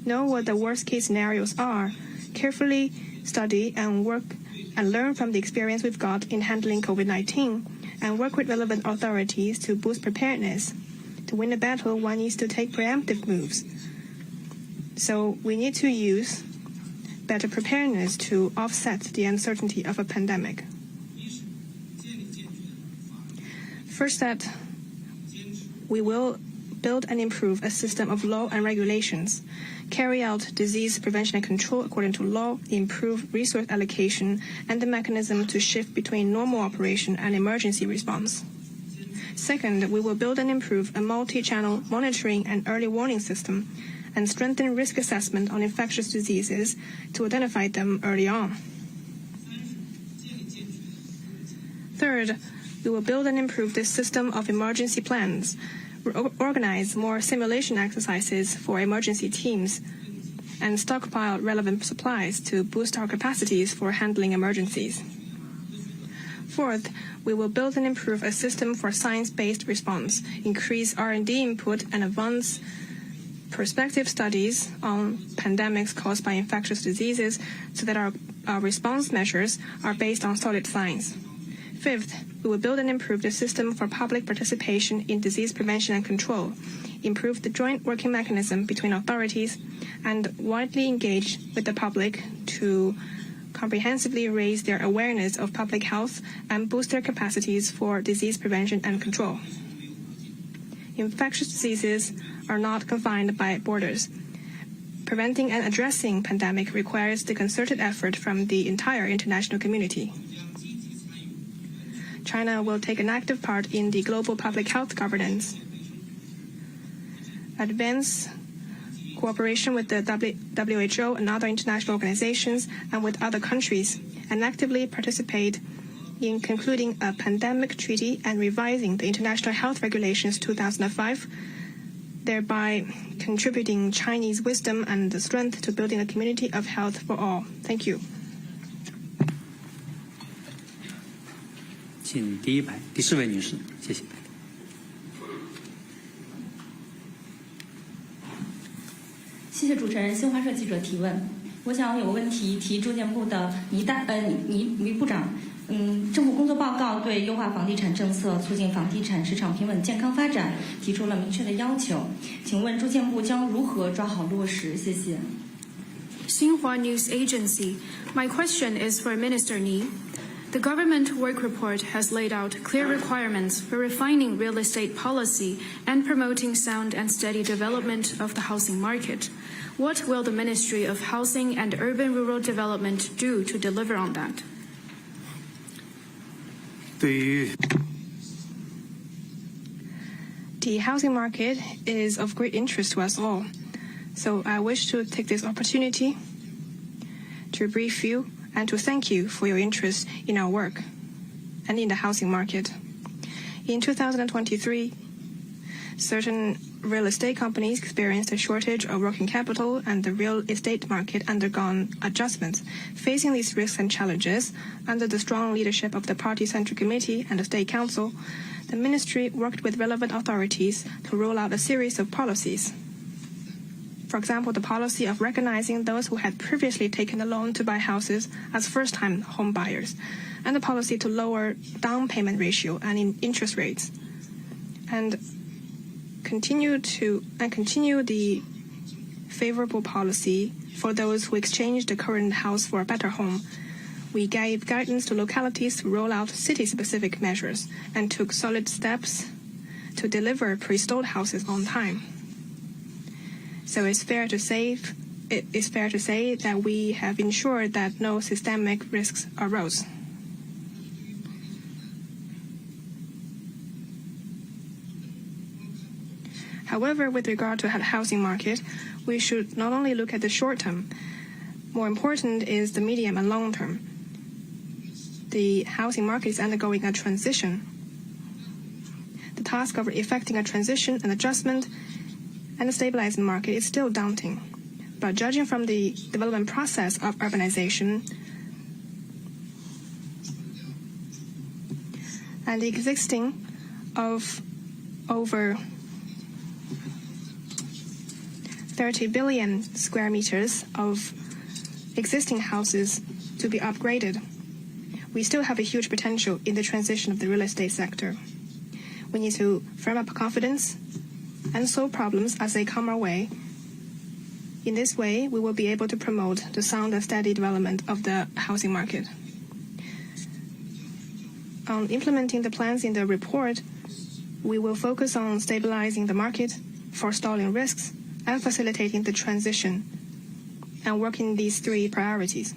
[SPEAKER 6] know what the worst-case scenarios are, carefully study and work and learn from the experience we've got in handling COVID-19, and work with relevant authorities to boost preparedness. To win a battle, one needs to take preemptive moves. So we need to use better preparedness to offset the uncertainty of a pandemic. First step, we will build and improve a system of law and regulations, carry out disease prevention and control according to law, improve resource allocation, and the mechanism to shift between normal operation and emergency response. Second, we will build and improve a multi-channel monitoring and early warning system and strengthen risk assessment on infectious diseases to identify them early on. Third, we will build and improve the system of emergency plans, organize more simulation exercises for emergency teams, and stockpile relevant supplies to boost our capacities for handling emergencies. Fourth, we will build and improve a system for science-based response, increase R&D input, and advance prospective studies on pandemics caused by infectious diseases so that our response measures are based on solid science. Fifth, we will build and improve the system for public participation in disease prevention and control, improve the joint working mechanism between authorities, and widely engage with the public to comprehensively raise their awareness of public health and boost their capacities for disease prevention and control. Infectious diseases are not confined by borders. Preventing and addressing pandemic requires the concerted effort from the entire international community. China will take an active part in the global public health governance, advance cooperation with the WHO and other international organizations and with other countries, and actively participate in concluding a pandemic treaty and revising the International Health Regulations 2005, thereby contributing Chinese wisdom and the strength to building a community of health for all. Thank you.
[SPEAKER 2] 请第一排第四位女士，谢谢。
[SPEAKER 4] 谢谢主持人。新华社记者提问，我想有个问题提住建部的倪部长。政府工作报告对优化房地产政策、促进房地产市场平稳健康发展提出了明确的要求，请问住建部将如何抓好落实？谢谢。
[SPEAKER 1] Xinhua News Agency. My question is for Minister Ni. The government work report has laid out clear requirements for refining real estate policy and promoting sound and steady development of the housing market. What will the Ministry of Housing and Urban Rural Development do to deliver on that?
[SPEAKER 6] The housing market is of great interest to us all, so I wish to take this opportunity to brief you and to thank you for your interest in our work and in the housing market. In 2023, certain real estate companies experienced a shortage of working capital and the real estate market undergone adjustments. Facing these risks and challenges, under the strong leadership of the Party Central Committee and the State Council, the Ministry worked with relevant authorities to roll out a series of policies. For example, the policy of recognizing those who had previously taken a loan to buy houses as first-time home buyers, and the policy to lower down payment ratio and interest rates, and continue the favorable policy for those who exchanged the current house for a better home. We gave guidance to localities to roll out city-specific measures and took solid steps to deliver pre-sold houses on time. So it's fair to say that we have ensured that no systemic risks arose. However, with regard to the housing market, we should not only look at the short term. More important is the medium and long term. The housing market is undergoing a transition.
[SPEAKER 18] the task of effecting a transition and adjustment and stabilizing the market is still daunting. But judging from the development process of urbanization and the existing of over 30 billion square meters of existing houses to be upgraded, we still have a huge potential in the transition of the real estate sector. We need to firm up confidence and solve problems as they come our way. In this way, we will be able to promote the sound and steady development of the housing market. On implementing the plans in the report, we will focus on stabilizing the market, forestalling risks, and facilitating the transition, and work in these three priorities.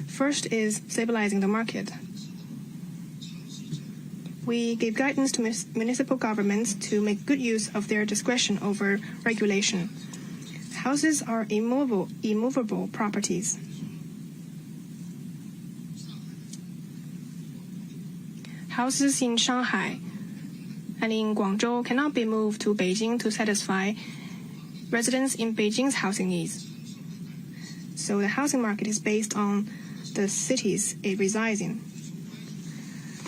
[SPEAKER 18] First is stabilizing the market. We give guidance to municipal governments to make good use of their discretion over regulation. Houses are immovable properties. Houses in Shanghai and in Guangzhou cannot be moved to Beijing to satisfy residents in Beijing's housing needs. So the housing market is based on the cities it resides in.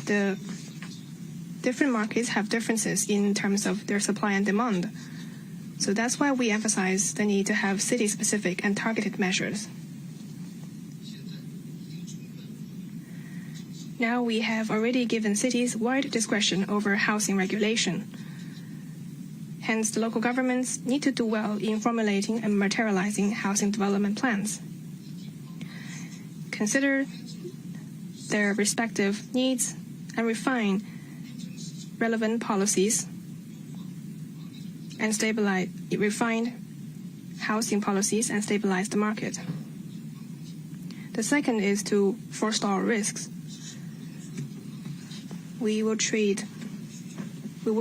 [SPEAKER 18] The different markets have differences in terms of their supply and demand. So that's why we emphasize the need to have city-specific and targeted measures. Now we have already given cities wide discretion over housing regulation. Hence, the local governments need to do well in formulating and materializing housing development plans. Consider their respective needs and refine relevant policies and refine housing policies and stabilize the market. The second is to forestall risks. We will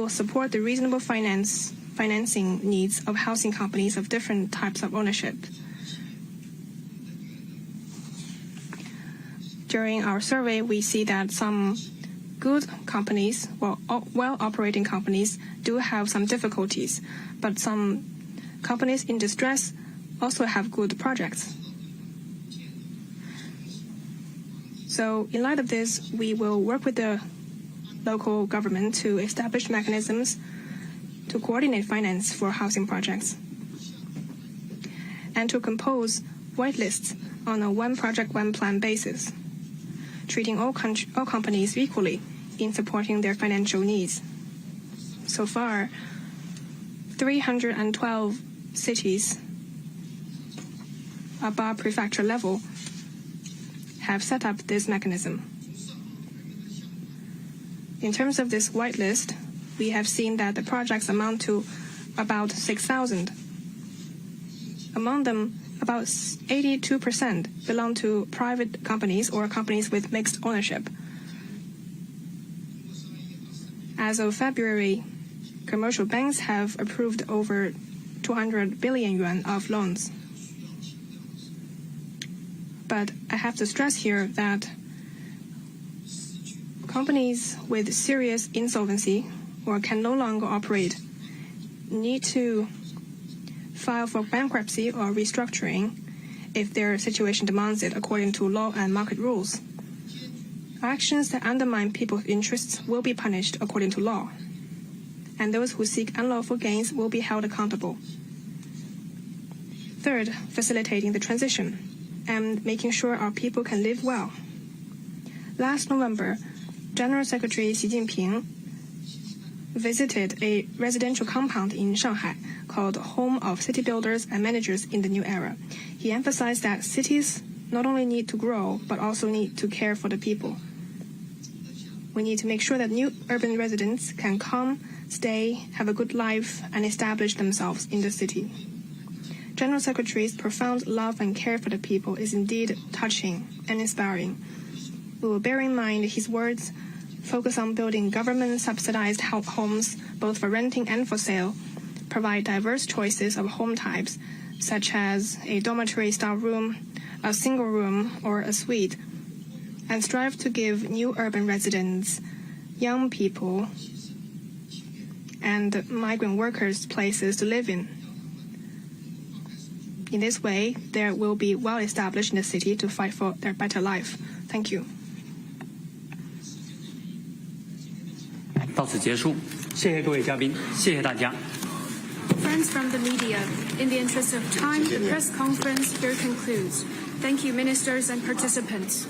[SPEAKER 18] support the reasonable financing needs of housing companies of different types of ownership. During our survey, we see that some good companies, well-operating companies, do have some difficulties, but some companies in distress also have good projects. So in light of this, we will work with the local government to establish mechanisms to coordinate finance for housing projects and to compose whitelists on a one project, one plan basis, treating all companies equally in supporting their financial needs. So far, 312 cities above prefecture level have set up this mechanism. In terms of this whitelist, we have seen that the projects amount to about 6,000. Among them, about 82% belong to private companies or companies with mixed ownership. As of February, commercial banks have approved over 200 billion yuan of loans. But I have to stress here that companies with serious insolvency or can no longer operate need to file for bankruptcy or restructuring if their situation demands it according to law and market rules. Actions that undermine people's interests will be punished according to law, and those who seek unlawful gains will be held accountable. Third, facilitating the transition and making sure our people can live well. Last November, General Secretary Xi Jinping visited a residential compound in Shanghai called Home of City Builders and Managers in the New Era. He emphasized that cities not only need to grow, but also need to care for the people. We need to make sure that new urban residents can come, stay, have a good life, and establish themselves in the city. General Secretary's profound love and care for the people is indeed touching and inspiring. We will bear in mind his words, focus on building government-subsidized homes, both for renting and for sale, provide diverse choices of home types, such as a dormitory-style room, a single room, or a suite, and strive to give new urban residents, young people, and migrant workers places to live in. In this way, they will be well established in the city to fight for their better life. Thank you.
[SPEAKER 2] 到此结束，谢谢各位嘉宾，谢谢大家。
[SPEAKER 1] Friends from the media, in the interest of time, the press conference here concludes. Thank you, ministers and participants.